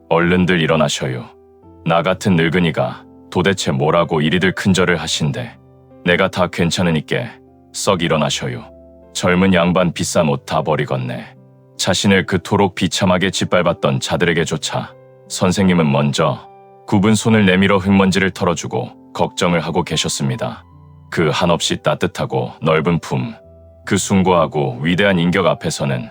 얼른들 일어나셔요. 나 같은 늙은이가 도대체 뭐라고 이리들 큰절을 하신데 내가 다 괜찮으니께 썩 일어나셔요. 젊은 양반 비싼 옷 다 버리겠네. 자신을 그토록 비참하게 짓밟았던 자들에게조차 선생님은 먼저 굽은 손을 내밀어 흙먼지를 털어주고 걱정을 하고 계셨습니다. 그 한없이 따뜻하고 넓은 품, 그 숭고하고 위대한 인격 앞에서는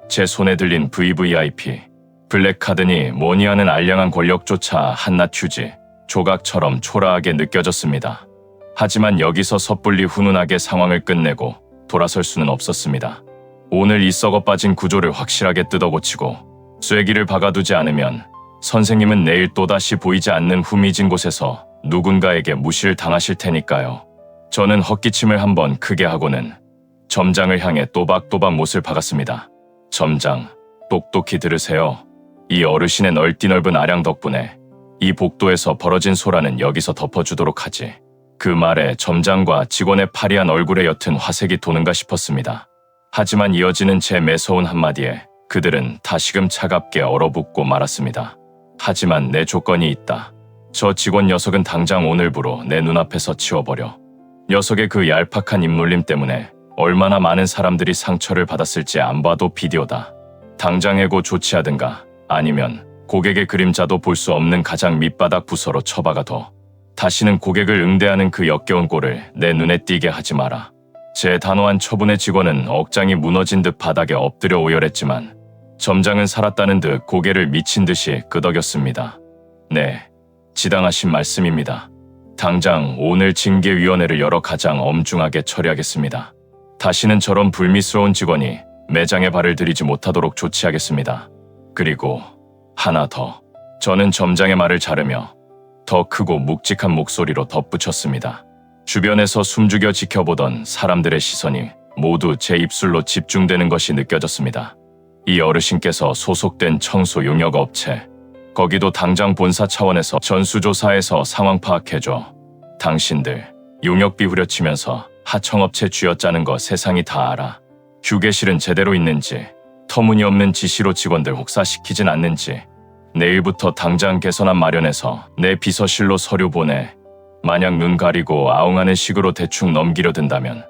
제 손에 들린 VVIP, 블랙카드니 뭐니 하는 알량한 권력조차 한낱 휴지, 조각처럼 초라하게 느껴졌습니다. 하지만 여기서 섣불리 훈훈하게 상황을 끝내고 돌아설 수는 없었습니다. 오늘 이 썩어 빠진 구조를 확실하게 뜯어고치고 쐐기를 박아두지 않으면 선생님은 내일 또다시 보이지 않는 후미진 곳에서 누군가에게 무시를 당하실 테니까요. 저는 헛기침을 한번 크게 하고는 점장을 향해 또박또박 못을 박았습니다. 점장, 똑똑히 들으세요. 이 어르신의 넓디 넓은 아량 덕분에 이 복도에서 벌어진 소란은 여기서 덮어주도록 하지. 그 말에 점장과 직원의 파리한 얼굴에 옅은 화색이 도는가 싶었습니다. 하지만 이어지는 제 매서운 한마디에 그들은 다시금 차갑게 얼어붙고 말았습니다. 하지만 내 조건이 있다. 저 직원 녀석은 당장 오늘부로 내 눈앞에서 치워버려. 녀석의 그 얄팍한 입놀림 때문에 얼마나 많은 사람들이 상처를 받았을지 안 봐도 비디오다. 당장 해고 조치하든가 아니면 고객의 그림자도 볼 수 없는 가장 밑바닥 부서로 처박아둬. 다시는 고객을 응대하는 그 역겨운 꼴을 내 눈에 띄게 하지 마라. 제 단호한 처분의 직원은 억장이 무너진 듯 바닥에 엎드려 오열했지만 점장은 살았다는 듯 고개를 미친 듯이 끄덕였습니다. 네, 지당하신 말씀입니다. 당장 오늘 징계위원회를 열어 가장 엄중하게 처리하겠습니다. 다시는 저런 불미스러운 직원이 매장에 발을 들이지 못하도록 조치하겠습니다. 그리고 하나 더, 저는 점장의 말을 자르며 더 크고 묵직한 목소리로 덧붙였습니다. 주변에서 숨죽여 지켜보던 사람들의 시선이 모두 제 입술로 집중되는 것이 느껴졌습니다. 이 어르신께서 소속된 청소 용역 업체, 거기도 당장 본사 차원에서 전수조사해서 상황 파악해줘. 당신들 용역비 후려치면서 하청업체 쥐어짜는 거 세상이 다 알아. 휴게실은 제대로 있는지, 터무니없는 지시로 직원들 혹사시키진 않는지, 내일부터 당장 개선안 마련해서 내 비서실로 서류 보내. 만약 눈 가리고 아웅하는 식으로 대충 넘기려 든다면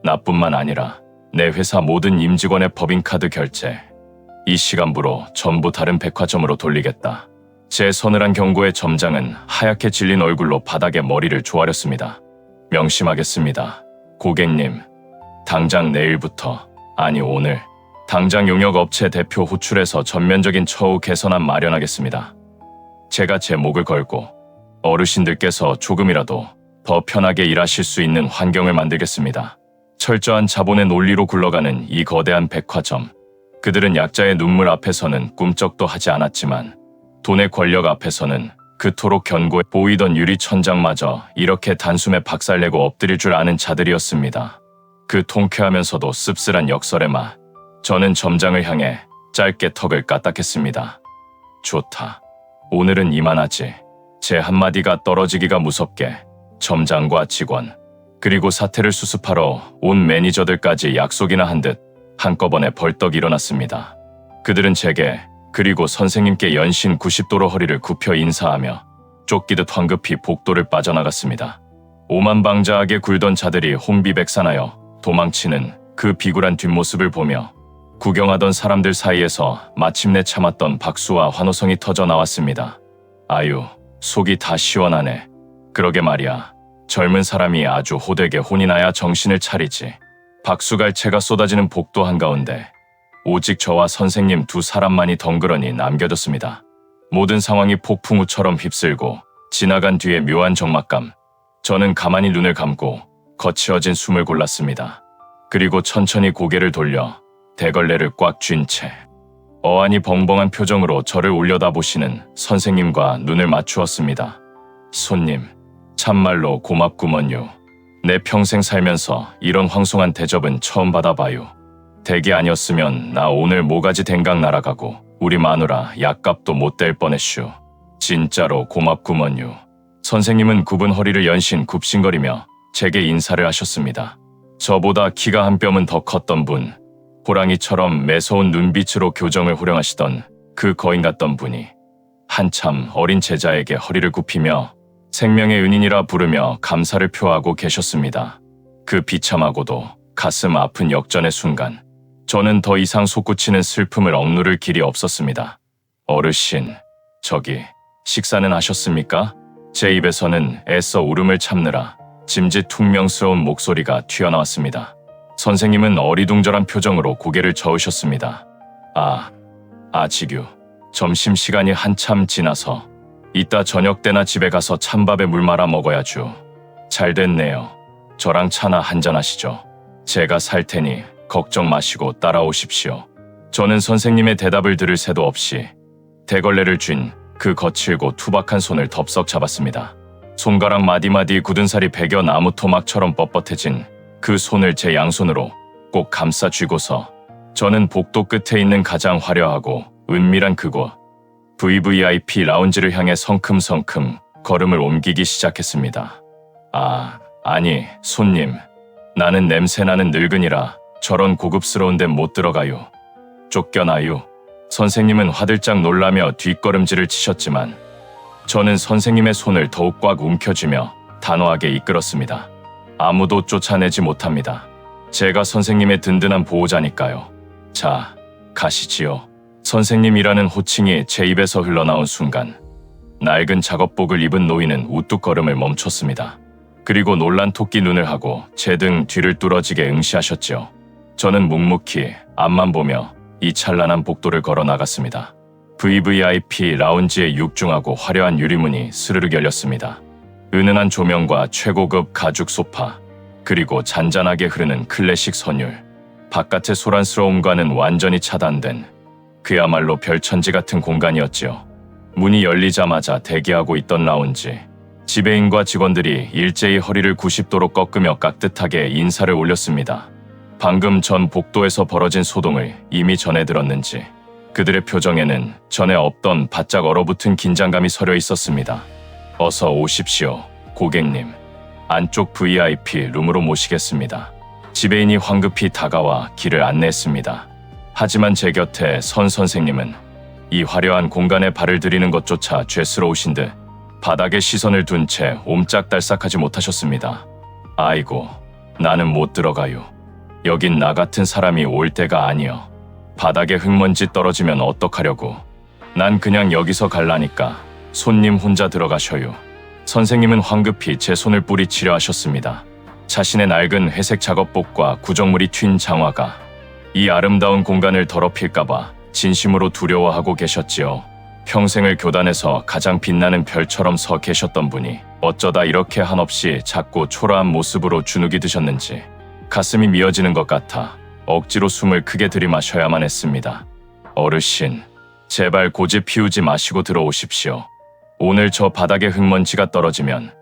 나뿐만 아니라 내 회사 모든 임직원의 법인카드 결제 이 시간부로 전부 다른 백화점으로 돌리겠다. 제 서늘한 경고에 점장은 하얗게 질린 얼굴로 바닥에 머리를 조아렸습니다. 명심하겠습니다. 고객님, 당장 내일부터, 아니 오늘, 당장 용역업체 대표 호출해서 전면적인 처우 개선안 마련하겠습니다. 제가 제 목을 걸고 어르신들께서 조금이라도 더 편하게 일하실 수 있는 환경을 만들겠습니다. 철저한 자본의 논리로 굴러가는 이 거대한 백화점. 그들은 약자의 눈물 앞에서는 꿈쩍도 하지 않았지만 돈의 권력 앞에서는 그토록 견고해 보이던 유리 천장마저 이렇게 단숨에 박살내고 엎드릴 줄 아는 자들이었습니다. 그 통쾌하면서도 씁쓸한 역설의 맛. 저는 점장을 향해 짧게 턱을 까딱했습니다. 좋다. 오늘은 이만하지. 제 한마디가 떨어지기가 무섭게 점장과 직원, 그리고 사태를 수습하러 온 매니저들까지 약속이나 한 듯 한꺼번에 벌떡 일어났습니다. 그들은 제게 그리고 선생님께 연신 90도로 허리를 굽혀 인사하며 쫓기듯 황급히 복도를 빠져나갔습니다. 오만방자하게 굴던 자들이 혼비백산하여 도망치는 그 비굴한 뒷모습을 보며 구경하던 사람들 사이에서 마침내 참았던 박수와 환호성이 터져 나왔습니다. 아유, 속이 다 시원하네. 그러게 말이야. 젊은 사람이 아주 호되게 혼이 나야 정신을 차리지. 박수갈채가 쏟아지는 복도 한가운데 오직 저와 선생님 두 사람만이 덩그러니 남겨졌습니다. 모든 상황이 폭풍우처럼 휩쓸고 지나간 뒤의 묘한 적막감. 저는 가만히 눈을 감고 거칠어진 숨을 골랐습니다. 그리고 천천히 고개를 돌려 대걸레를 꽉 쥔 채 어안이 벙벙한 표정으로 저를 올려다보시는 선생님과 눈을 맞추었습니다. 손님, 참말로 고맙구먼요. 내 평생 살면서 이런 황송한 대접은 처음 받아봐요. 댁이 아니었으면 나 오늘 모가지 댕강 날아가고 우리 마누라 약값도 못 댈 뻔했슈. 진짜로 고맙구먼요. 선생님은 굽은 허리를 연신 굽신거리며 제게 인사를 하셨습니다. 저보다 키가 한 뼘은 더 컸던 분, 호랑이처럼 매서운 눈빛으로 교정을 호령하시던 그 거인 같던 분이 한참 어린 제자에게 허리를 굽히며 생명의 은인이라 부르며 감사를 표하고 계셨습니다. 그 비참하고도 가슴 아픈 역전의 순간, 저는 더 이상 솟구치는 슬픔을 억누를 길이 없었습니다. 어르신, 저기 식사는 하셨습니까? 제 입에서는 애써 울음을 참느라 짐짓 퉁명스러운 목소리가 튀어나왔습니다. 선생님은 어리둥절한 표정으로 고개를 저으셨습니다. 지규. 점심시간이 한참 지나서 이따 저녁 때나 집에 가서 찬밥에 물 말아 먹어야죠. 잘 됐네요. 저랑 차나 한잔 하시죠. 제가 살 테니 걱정 마시고 따라오십시오. 저는 선생님의 대답을 들을 새도 없이 대걸레를 쥔 그 거칠고 투박한 손을 덥석 잡았습니다. 손가락 마디마디 굳은 살이 배겨 나무 토막처럼 뻣뻣해진 그 손을 제 양손으로 꼭 감싸 쥐고서 저는 복도 끝에 있는 가장 화려하고 은밀한 그곳 VVIP 라운지를 향해 성큼성큼 걸음을 옮기기 시작했습니다. 아니, 손님. 나는 냄새나는 늙은이라 저런 고급스러운 데 못 들어가요. 쫓겨나요. 선생님은 화들짝 놀라며 뒷걸음질을 치셨지만 저는 선생님의 손을 더욱 꽉 움켜쥐며 단호하게 이끌었습니다. 아무도 쫓아내지 못합니다. 제가 선생님의 든든한 보호자니까요. 자, 가시지요. 선생님이라는 호칭이 제 입에서 흘러나온 순간 낡은 작업복을 입은 노인은 우뚝 걸음을 멈췄습니다. 그리고 놀란 토끼 눈을 하고 제 등 뒤를 뚫어지게 응시하셨죠. 저는 묵묵히 앞만 보며 이 찬란한 복도를 걸어 나갔습니다. VVIP 라운지의 육중하고 화려한 유리문이 스르륵 열렸습니다. 은은한 조명과 최고급 가죽 소파, 그리고 잔잔하게 흐르는 클래식 선율, 바깥의 소란스러움과는 완전히 차단된 그야말로 별천지 같은 공간이었지요. 문이 열리자마자 대기하고 있던 라운지, 지배인과 직원들이 일제히 허리를 90도로 꺾으며 깍듯하게 인사를 올렸습니다. 방금 전 복도에서 벌어진 소동을 이미 전해 들었는지 그들의 표정에는 전에 없던 바짝 얼어붙은 긴장감이 서려 있었습니다. 어서 오십시오, 고객님. 안쪽 VIP 룸으로 모시겠습니다. 지배인이 황급히 다가와 길을 안내했습니다. 하지만 제 곁에 선 선생님은 이 화려한 공간에 발을 들이는 것조차 죄스러우신 듯 바닥에 시선을 둔 채 옴짝달싹하지 못하셨습니다. 아이고, 나는 못 들어가요. 여긴 나 같은 사람이 올 때가 아니여. 바닥에 흙먼지 떨어지면 어떡하려고. 난 그냥 여기서 갈라니까 손님 혼자 들어가셔요. 선생님은 황급히 제 손을 뿌리치려 하셨습니다. 자신의 낡은 회색 작업복과 구정물이 튄 장화가 이 아름다운 공간을 더럽힐까봐 진심으로 두려워하고 계셨지요. 평생을 교단에서 가장 빛나는 별처럼 서 계셨던 분이 어쩌다 이렇게 한없이 작고 초라한 모습으로 주눅이 드셨는지 가슴이 미어지는 것 같아 억지로 숨을 크게 들이마셔야만 했습니다. 어르신, 제발 고집 피우지 마시고 들어오십시오. 오늘 저 바닥에 흙먼지가 떨어지면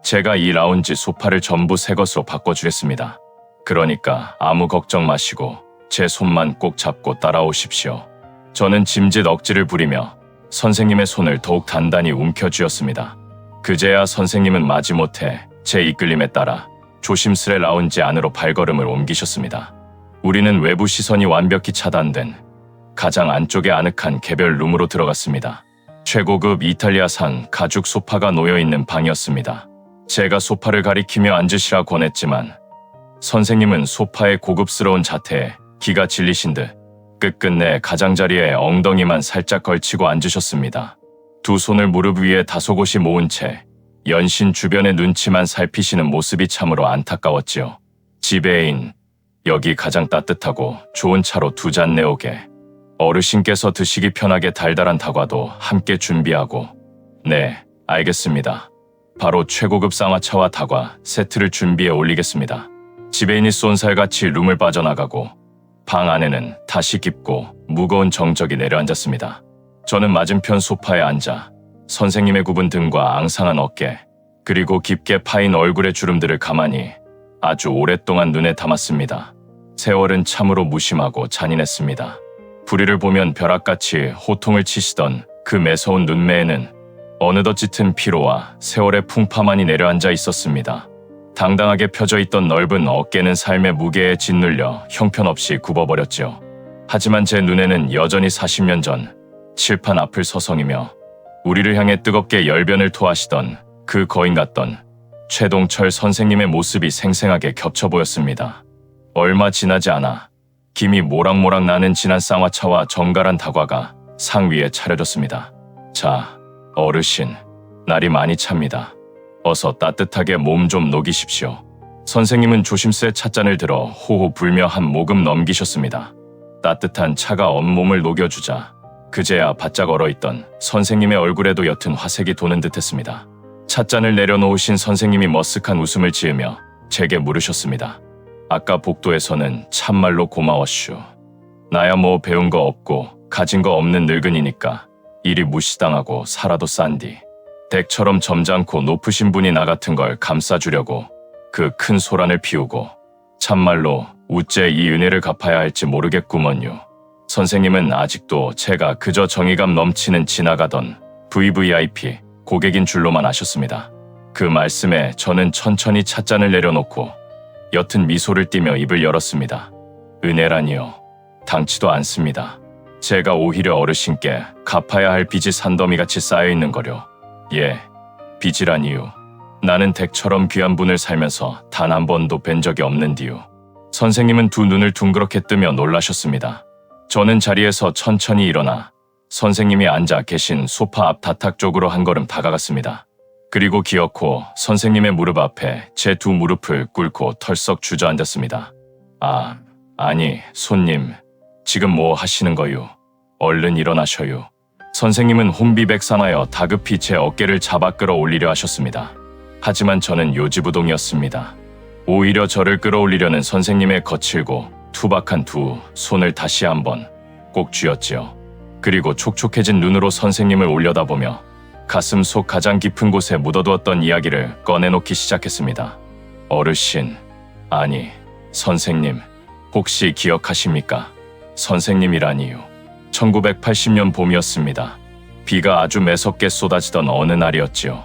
제가 이 라운지 소파를 전부 새 것으로 바꿔주겠습니다. 그러니까 아무 걱정 마시고 제 손만 꼭 잡고 따라오십시오. 저는 짐짓 억지를 부리며 선생님의 손을 더욱 단단히 움켜쥐었습니다. 그제야 선생님은 마지못해 제 이끌림에 따라 조심스레 라운지 안으로 발걸음을 옮기셨습니다. 우리는 외부 시선이 완벽히 차단된 가장 안쪽에 아늑한 개별 룸으로 들어갔습니다. 최고급 이탈리아산 가죽 소파가 놓여있는 방이었습니다. 제가 소파를 가리키며 앉으시라 권했지만 선생님은 소파의 고급스러운 자태에 기가 질리신 듯 끝끝내 가장자리에 엉덩이만 살짝 걸치고 앉으셨습니다. 두 손을 무릎 위에 다소곳이 모은 채 연신 주변의 눈치만 살피시는 모습이 참으로 안타까웠지요. 지배인, 여기 가장 따뜻하고 좋은 차로 2잔 내오게. 어르신께서 드시기 편하게 달달한 다과도 함께 준비하고. 네, 알겠습니다. 바로 최고급 쌍화차와 다과 세트를 준비해 올리겠습니다. 지배인이 쏜살같이 룸을 빠져나가고 방 안에는 다시 깊고 무거운 정적이 내려앉았습니다. 저는 맞은편 소파에 앉아 선생님의 굽은 등과 앙상한 어깨, 그리고 깊게 파인 얼굴의 주름들을 가만히 아주 오랫동안 눈에 담았습니다. 세월은 참으로 무심하고 잔인했습니다. 부리를 보면 벼락같이 호통을 치시던 그 매서운 눈매에는 어느덧 짙은 피로와 세월의 풍파만이 내려앉아 있었습니다. 당당하게 펴져 있던 넓은 어깨는 삶의 무게에 짓눌려 형편없이 굽어버렸죠. 하지만 제 눈에는 여전히 40년 전 칠판 앞을 서성이며 우리를 향해 뜨겁게 열변을 토하시던 그 거인 같던 최동철 선생님의 모습이 생생하게 겹쳐 보였습니다. 얼마 지나지 않아 김이 모락모락 나는 진한 쌍화차와 정갈한 다과가 상 위에 차려졌습니다. 자, 어르신, 날이 많이 찹니다. 어서 따뜻하게 몸 좀 녹이십시오. 선생님은 조심스레 찻잔을 들어 호호 불며 한 모금 넘기셨습니다. 따뜻한 차가 온몸을 녹여주자 그제야 바짝 얼어있던 선생님의 얼굴에도 옅은 화색이 도는 듯했습니다. 찻잔을 내려놓으신 선생님이 머쓱한 웃음을 지으며 제게 물으셨습니다. 아까 복도에서는 참말로 고마웠슈. 나야 뭐 배운 거 없고 가진 거 없는 늙은이니까 일이 무시당하고 살아도 싼디. 댁처럼 점잖고 높으신 분이 나 같은 걸 감싸주려고 그 큰 소란을 피우고 참말로 우째 이 은혜를 갚아야 할지 모르겠구먼요. 선생님은 아직도 제가 그저 정의감 넘치는 지나가던 VVIP 고객인 줄로만 아셨습니다. 그 말씀에 저는 천천히 찻잔을 내려놓고 옅은 미소를 띠며 입을 열었습니다. 은혜라니요. 당치도 않습니다. 제가 오히려 어르신께 갚아야 할 빚이 산더미같이 쌓여있는 거려. 예, 빚이라니요. 나는 댁처럼 귀한 분을 살면서 단 한 번도 뵌 적이 없는디요. 선생님은 두 눈을 둥그렇게 뜨며 놀라셨습니다. 저는 자리에서 천천히 일어나 선생님이 앉아 계신 소파 앞 다탁 쪽으로 한 걸음 다가갔습니다. 그리고 기어코 선생님의 무릎 앞에 제 두 무릎을 꿇고 털썩 주저앉았습니다. 아니, 손님, 지금 뭐 하시는 거요? 얼른 일어나셔요. 선생님은 혼비백산하여 다급히 제 어깨를 잡아 끌어올리려 하셨습니다. 하지만 저는 요지부동이었습니다. 오히려 저를 끌어올리려는 선생님의 거칠고 투박한 두 손을 다시 한번 꼭 쥐었지요. 그리고 촉촉해진 눈으로 선생님을 올려다보며 가슴 속 가장 깊은 곳에 묻어두었던 이야기를 꺼내놓기 시작했습니다. 어르신, 아니, 선생님, 혹시 기억하십니까? 선생님이라니요. 1980년 봄이었습니다. 비가 아주 매섭게 쏟아지던 어느 날이었지요.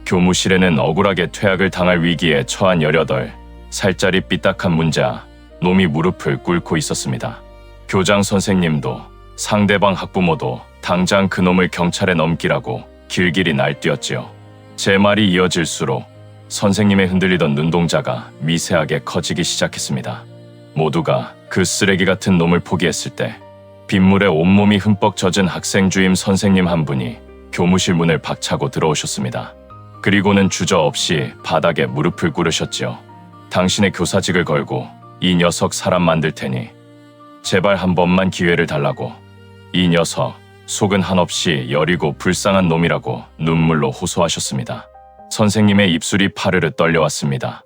교무실에는 억울하게 퇴학을 당할 위기에 처한 18살짜리 삐딱한 문자 놈이 무릎을 꿇고 있었습니다. 교장 선생님도 상대방 학부모도 당장 그놈을 경찰에 넘기라고 길길이 날뛰었지요. 제 말이 이어질수록 선생님의 흔들리던 눈동자가 미세하게 커지기 시작했습니다. 모두가 그 쓰레기 같은 놈을 포기했을 때 빗물에 온몸이 흠뻑 젖은 학생 주임 선생님 한 분이 교무실 문을 박차고 들어오셨습니다. 그리고는 주저없이 바닥에 무릎을 꿇으셨지요. 당신의 교사직을 걸고 이 녀석 사람 만들 테니 제발 한 번만 기회를 달라고. 이 녀석 속은 한없이 여리고 불쌍한 놈이라고 눈물로 호소하셨습니다. 선생님의 입술이 파르르 떨려왔습니다.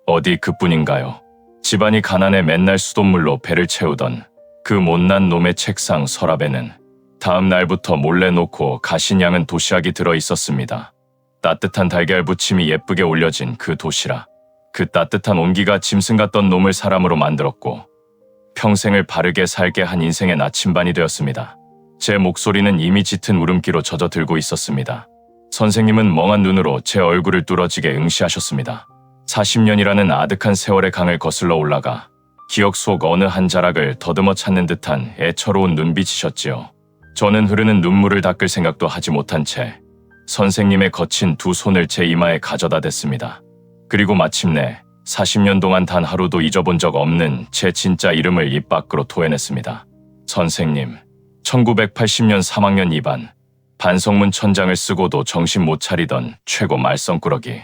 어디 그뿐인가요? 집안이 가난해 맨날 수돗물로 배를 채우던 그 못난 놈의 책상 서랍에는 다음 날부터 몰래 놓고 가신 양은 도시락이 들어 있었습니다. 따뜻한 달걀 부침이 예쁘게 올려진 그 도시락. 그 따뜻한 온기가 짐승 같던 놈을 사람으로 만들었고 평생을 바르게 살게 한 인생의 나침반이 되었습니다. 제 목소리는 이미 짙은 울음기로 젖어들고 있었습니다. 선생님은 멍한 눈으로 제 얼굴을 뚫어지게 응시하셨습니다. 40년이라는 아득한 세월의 강을 거슬러 올라가 기억 속 어느 한 자락을 더듬어 찾는 듯한 애처로운 눈빛이셨지요. 저는 흐르는 눈물을 닦을 생각도 하지 못한 채 선생님의 거친 두 손을 제 이마에 가져다 댔습니다. 그리고 마침내 40년 동안 단 하루도 잊어본 적 없는 제 진짜 이름을 입 밖으로 토해냈습니다. 선생님, 1980년 3학년 2반, 반성문 천장을 쓰고도 정신 못 차리던 최고 말썽꾸러기.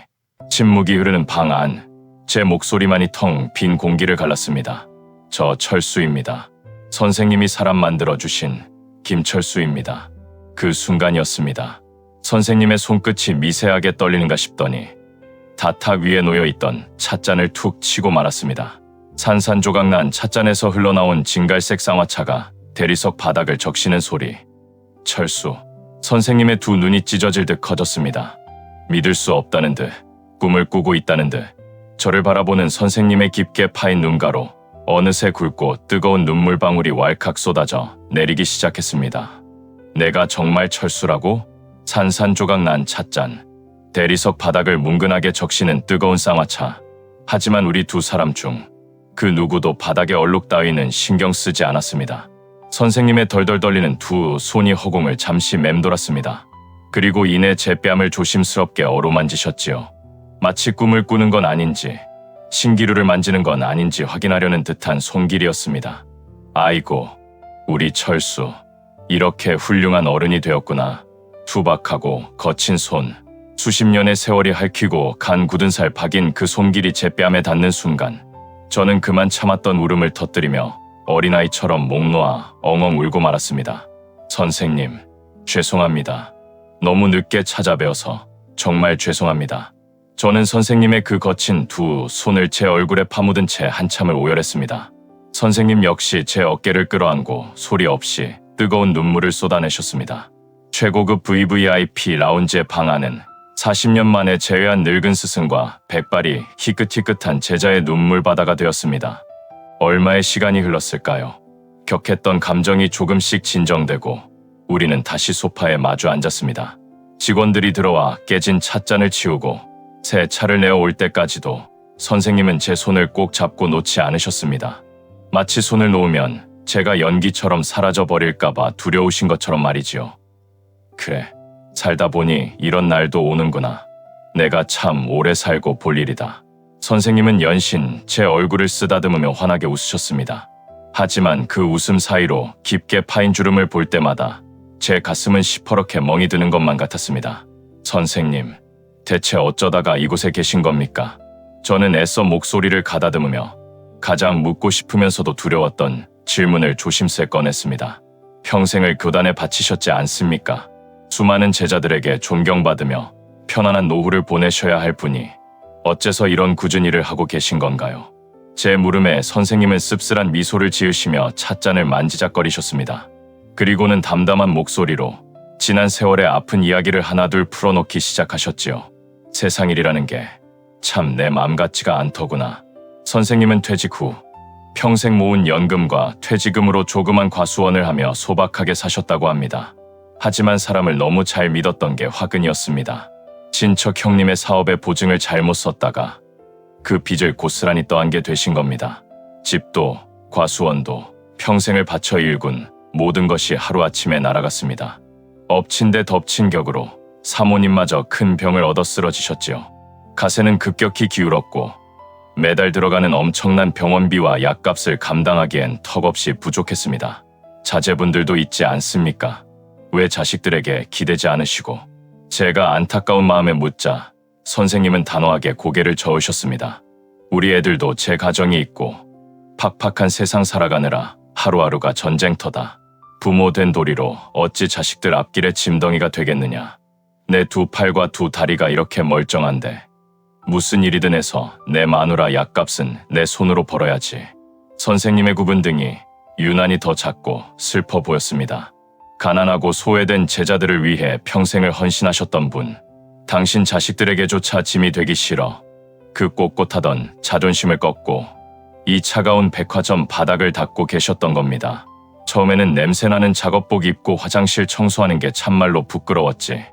침묵이 흐르는 방 안, 제 목소리만이 텅 빈 공기를 갈랐습니다. 저 철수입니다. 선생님이 사람 만들어주신 김철수입니다. 그 순간이었습니다. 선생님의 손끝이 미세하게 떨리는가 싶더니 다탁 위에 놓여있던 찻잔을 툭 치고 말았습니다. 산산조각난 찻잔에서 흘러나온 진갈색 쌍화차가 대리석 바닥을 적시는 소리. 철수. 선생님의 두 눈이 찢어질 듯 커졌습니다. 믿을 수 없다는 듯, 꿈을 꾸고 있다는 듯 저를 바라보는 선생님의 깊게 파인 눈가로 어느새 굵고 뜨거운 눈물방울이 왈칵 쏟아져 내리기 시작했습니다. 내가 정말 철수라고? 산산조각난 찻잔, 대리석 바닥을 뭉근하게 적시는 뜨거운 쌍화차. 하지만 우리 두 사람 중 그 누구도 바닥의 얼룩 따위는 신경 쓰지 않았습니다. 선생님의 덜덜 떨리는 두 손이 허공을 잠시 맴돌았습니다. 그리고 이내 제 뺨을 조심스럽게 어루만지셨지요. 마치 꿈을 꾸는 건 아닌지 신기루를 만지는 건 아닌지 확인하려는 듯한 손길이었습니다. 아이고, 우리 철수. 이렇게 훌륭한 어른이 되었구나. 투박하고 거친 손, 수십 년의 세월이 핥히고 간 굳은 살 박인 그 손길이 제 뺨에 닿는 순간 저는 그만 참았던 울음을 터뜨리며 어린아이처럼 목 놓아 엉엉 울고 말았습니다. 선생님, 죄송합니다. 너무 늦게 찾아뵈어서 정말 죄송합니다. 저는 선생님의 그 거친 두 손을 제 얼굴에 파묻은 채 한참을 오열했습니다. 선생님 역시 제 어깨를 끌어안고 소리 없이 뜨거운 눈물을 쏟아내셨습니다. 최고급 VVIP 라운지의 방 안은 40년 만에 재회한 늙은 스승과 백발이 희끗희끗한 제자의 눈물바다가 되었습니다. 얼마의 시간이 흘렀을까요? 격했던 감정이 조금씩 진정되고 우리는 다시 소파에 마주 앉았습니다. 직원들이 들어와 깨진 찻잔을 치우고 새 차를 내어 올 때까지도 선생님은 제 손을 꼭 잡고 놓지 않으셨습니다. 마치 손을 놓으면 제가 연기처럼 사라져 버릴까봐 두려우신 것처럼 말이지요. 그래, 살다 보니 이런 날도 오는구나. 내가 참 오래 살고 볼 일이다. 선생님은 연신 제 얼굴을 쓰다듬으며 환하게 웃으셨습니다. 하지만 그 웃음 사이로 깊게 파인 주름을 볼 때마다 제 가슴은 시퍼렇게 멍이 드는 것만 같았습니다. 선생님, 대체 어쩌다가 이곳에 계신 겁니까? 저는 애써 목소리를 가다듬으며 가장 묻고 싶으면서도 두려웠던 질문을 조심스레 꺼냈습니다. 평생을 교단에 바치셨지 않습니까? 수많은 제자들에게 존경받으며 편안한 노후를 보내셔야 할 분이 어째서 이런 굳은 일을 하고 계신 건가요? 제 물음에 선생님은 씁쓸한 미소를 지으시며 찻잔을 만지작거리셨습니다. 그리고는 담담한 목소리로 지난 세월의 아픈 이야기를 하나둘 풀어놓기 시작하셨지요. 세상 일이라는 게 참 내 맘 같지가 않더구나. 선생님은 퇴직 후 평생 모은 연금과 퇴직금으로 조그만 과수원을 하며 소박하게 사셨다고 합니다. 하지만 사람을 너무 잘 믿었던 게 화근이었습니다. 친척 형님의 사업의 보증을 잘못 썼다가 그 빚을 고스란히 떠안게 되신 겁니다. 집도 과수원도 평생을 바쳐 일군 모든 것이 하루아침에 날아갔습니다. 엎친 데 덮친 격으로 사모님마저 큰 병을 얻어 쓰러지셨지요. 가세는 급격히 기울었고 매달 들어가는 엄청난 병원비와 약값을 감당하기엔 턱없이 부족했습니다. 자제분들도 있지 않습니까? 왜 자식들에게 기대지 않으시고? 제가 안타까운 마음에 묻자 선생님은 단호하게 고개를 저으셨습니다. 우리 애들도 제 가정이 있고 팍팍한 세상 살아가느라 하루하루가 전쟁터다. 부모 된 도리로 어찌 자식들 앞길에 짐덩이가 되겠느냐. 내 두 팔과 두 다리가 이렇게 멀쩡한데 무슨 일이든 해서 내 마누라 약값은 내 손으로 벌어야지. 선생님의 굽은 등이 유난히 더 작고 슬퍼 보였습니다. 가난하고 소외된 제자들을 위해 평생을 헌신하셨던 분, 당신 자식들에게조차 짐이 되기 싫어 그 꼿꼿하던 자존심을 꺾고 이 차가운 백화점 바닥을 닦고 계셨던 겁니다. 처음에는 냄새나는 작업복 입고 화장실 청소하는 게 참말로 부끄러웠지.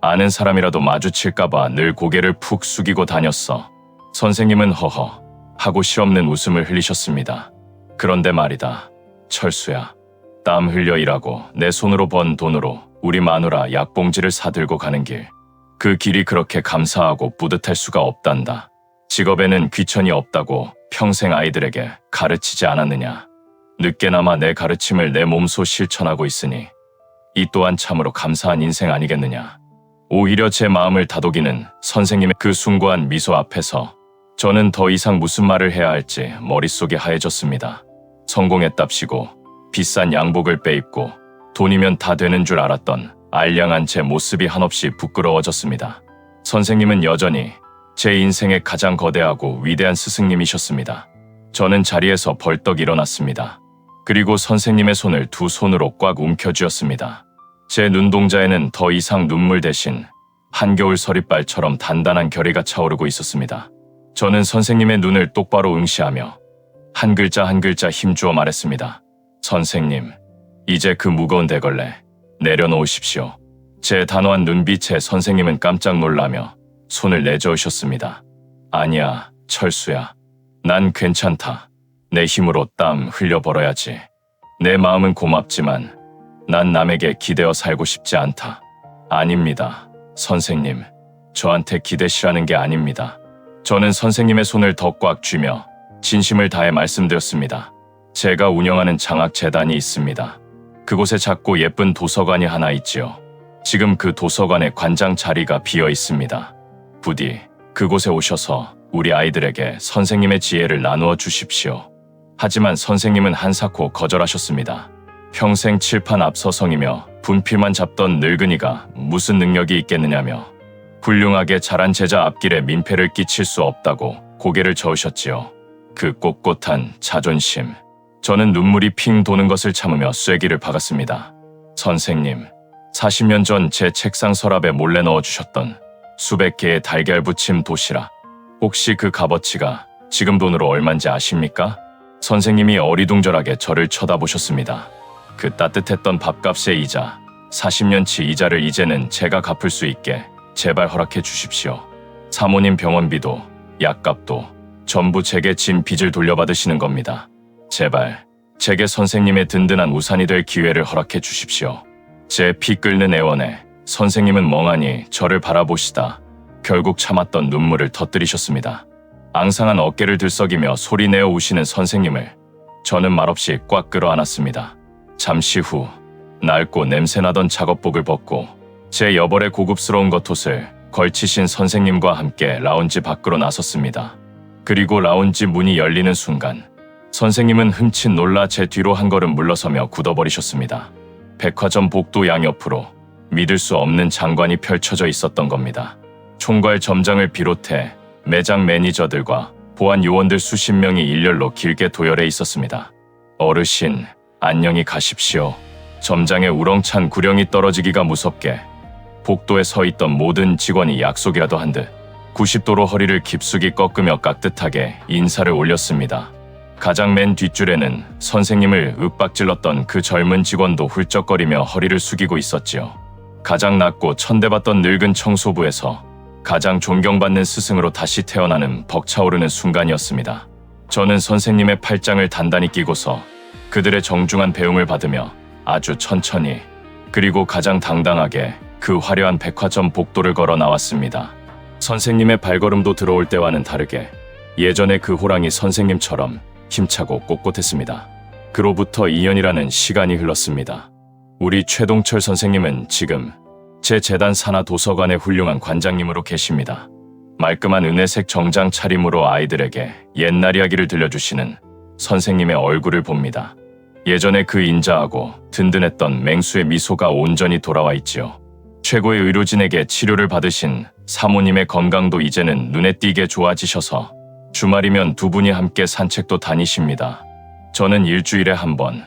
아는 사람이라도 마주칠까봐 늘 고개를 푹 숙이고 다녔어. 선생님은 허허 하고 실없는 웃음을 흘리셨습니다. 그런데 말이다, 철수야. 땀 흘려 일하고 내 손으로 번 돈으로 우리 마누라 약봉지를 사들고 가는 길. 그 길이 그렇게 감사하고 뿌듯할 수가 없단다. 직업에는 귀천이 없다고 평생 아이들에게 가르치지 않았느냐. 늦게나마 내 가르침을 내 몸소 실천하고 있으니 이 또한 참으로 감사한 인생 아니겠느냐. 오히려 제 마음을 다독이는 선생님의 그 숭고한 미소 앞에서 저는 더 이상 무슨 말을 해야 할지 머릿속이 하얘졌습니다. 성공했답시고 비싼 양복을 빼입고 돈이면 다 되는 줄 알았던 알량한 제 모습이 한없이 부끄러워졌습니다. 선생님은 여전히 제 인생의 가장 거대하고 위대한 스승님이셨습니다. 저는 자리에서 벌떡 일어났습니다. 그리고 선생님의 손을 두 손으로 꽉 움켜쥐었습니다. 제 눈동자에는 더 이상 눈물 대신 한겨울 서리발처럼 단단한 결의가 차오르고 있었습니다. 저는 선생님의 눈을 똑바로 응시하며 한 글자 한 글자 힘주어 말했습니다. 선생님, 이제 그 무거운 대걸레 내려놓으십시오. 제 단호한 눈빛에 선생님은 깜짝 놀라며 손을 내저으셨습니다. 아니야, 철수야. 난 괜찮다. 내 힘으로 땀 흘려 벌어야지. 내 마음은 고맙지만 난 남에게 기대어 살고 싶지 않다. 아닙니다. 선생님, 저한테 기대시라는 게 아닙니다. 저는 선생님의 손을 더 꽉 쥐며 진심을 다해 말씀드렸습니다. 제가 운영하는 장학재단이 있습니다. 그곳에 작고 예쁜 도서관이 하나 있지요. 지금 그 도서관의 관장 자리가 비어 있습니다. 부디 그곳에 오셔서 우리 아이들에게 선생님의 지혜를 나누어 주십시오. 하지만 선생님은 한사코 거절하셨습니다. 평생 칠판 앞서성이며 분필만 잡던 늙은이가 무슨 능력이 있겠느냐며 훌륭하게 자란 제자 앞길에 민폐를 끼칠 수 없다고 고개를 저으셨지요. 그 꼿꼿한 자존심. 저는 눈물이 핑 도는 것을 참으며 쐐기를 박았습니다. 선생님, 40년 전 제 책상 서랍에 몰래 넣어주셨던 수백 개의 달걀 부침 도시락. 혹시 그 값어치가 지금 돈으로 얼마인지 아십니까? 선생님이 어리둥절하게 저를 쳐다보셨습니다. 그 따뜻했던 밥값의 이자, 40년치 이자를 이제는 제가 갚을 수 있게 제발 허락해 주십시오. 사모님 병원비도, 약값도 전부 제게 진 빚을 돌려받으시는 겁니다. 제발 제게 선생님의 든든한 우산이 될 기회를 허락해 주십시오. 제 피 끓는 애원에 선생님은 멍하니 저를 바라보시다 결국 참았던 눈물을 터뜨리셨습니다. 앙상한 어깨를 들썩이며 소리내어 우시는 선생님을 저는 말없이 꽉 끌어안았습니다. 잠시 후 낡고 냄새나던 작업복을 벗고 제 여벌의 고급스러운 겉옷을 걸치신 선생님과 함께 라운지 밖으로 나섰습니다. 그리고 라운지 문이 열리는 순간 선생님은 흠칫 놀라 제 뒤로 한 걸음 물러서며 굳어버리셨습니다. 백화점 복도 양옆으로 믿을 수 없는 장관이 펼쳐져 있었던 겁니다. 총괄 점장을 비롯해 매장 매니저들과 보안 요원들 수십 명이 일렬로 길게 도열해 있었습니다. 어르신, 안녕히 가십시오. 점장의 우렁찬 구령이 떨어지기가 무섭게 복도에 서 있던 모든 직원이 약속이라도 한 듯 90도로 허리를 깊숙이 꺾으며 깍듯하게 인사를 올렸습니다. 가장 맨 뒷줄에는 선생님을 윽박질렀던 그 젊은 직원도 훌쩍거리며 허리를 숙이고 있었지요. 가장 낮고 천대받던 늙은 청소부에서 가장 존경받는 스승으로 다시 태어나는 벅차오르는 순간이었습니다. 저는 선생님의 팔짱을 단단히 끼고서 그들의 정중한 배웅을 받으며 아주 천천히 그리고 가장 당당하게 그 화려한 백화점 복도를 걸어 나왔습니다. 선생님의 발걸음도 들어올 때와는 다르게 예전에 그 호랑이 선생님처럼 힘차고 꼿꼿했습니다. 그로부터 2년이라는 시간이 흘렀습니다. 우리 최동철 선생님은 지금 제 재단 산하 도서관의 훌륭한 관장님으로 계십니다. 말끔한 은혜색 정장 차림으로 아이들에게 옛날 이야기를 들려주시는 선생님의 얼굴을 봅니다. 예전에 그 인자하고 든든했던 맹수의 미소가 온전히 돌아와 있지요. 최고의 의료진에게 치료를 받으신 사모님의 건강도 이제는 눈에 띄게 좋아지셔서 주말이면 두 분이 함께 산책도 다니십니다. 저는 일주일에 한 번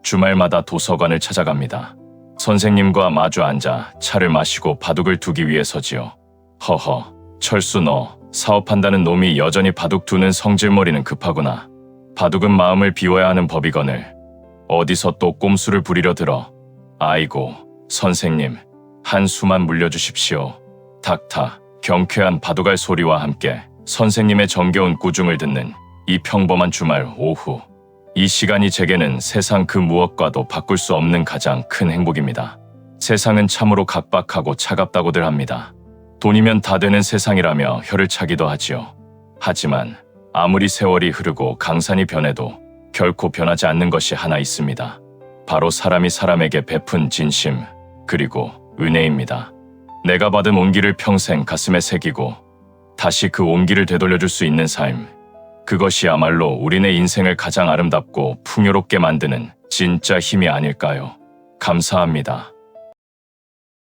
주말마다 도서관을 찾아갑니다. 선생님과 마주 앉아 차를 마시고 바둑을 두기 위해서지요. 허허, 철수 너 사업한다는 놈이 여전히 바둑 두는 성질머리는 급하구나. 바둑은 마음을 비워야 하는 법이거늘 어디서 또 꼼수를 부리려 들어. 아이고, 선생님, 한 수만 물려주십시오. 탁탁, 경쾌한 바둑알 소리와 함께 선생님의 정겨운 꾸중을 듣는 이 평범한 주말 오후. 이 시간이 제게는 세상 그 무엇과도 바꿀 수 없는 가장 큰 행복입니다. 세상은 참으로 각박하고 차갑다고들 합니다. 돈이면 다 되는 세상이라며 혀를 차기도 하지요. 하지만 아무리 세월이 흐르고 강산이 변해도 결코 변하지 않는 것이 하나 있습니다. 바로 사람이 사람에게 베푼 진심, 그리고 은혜입니다. 내가 받은 온기를 평생 가슴에 새기고 다시 그 온기를 되돌려줄 수 있는 삶. 그것이야말로 우리네 인생을 가장 아름답고 풍요롭게 만드는 진짜 힘이 아닐까요? 감사합니다.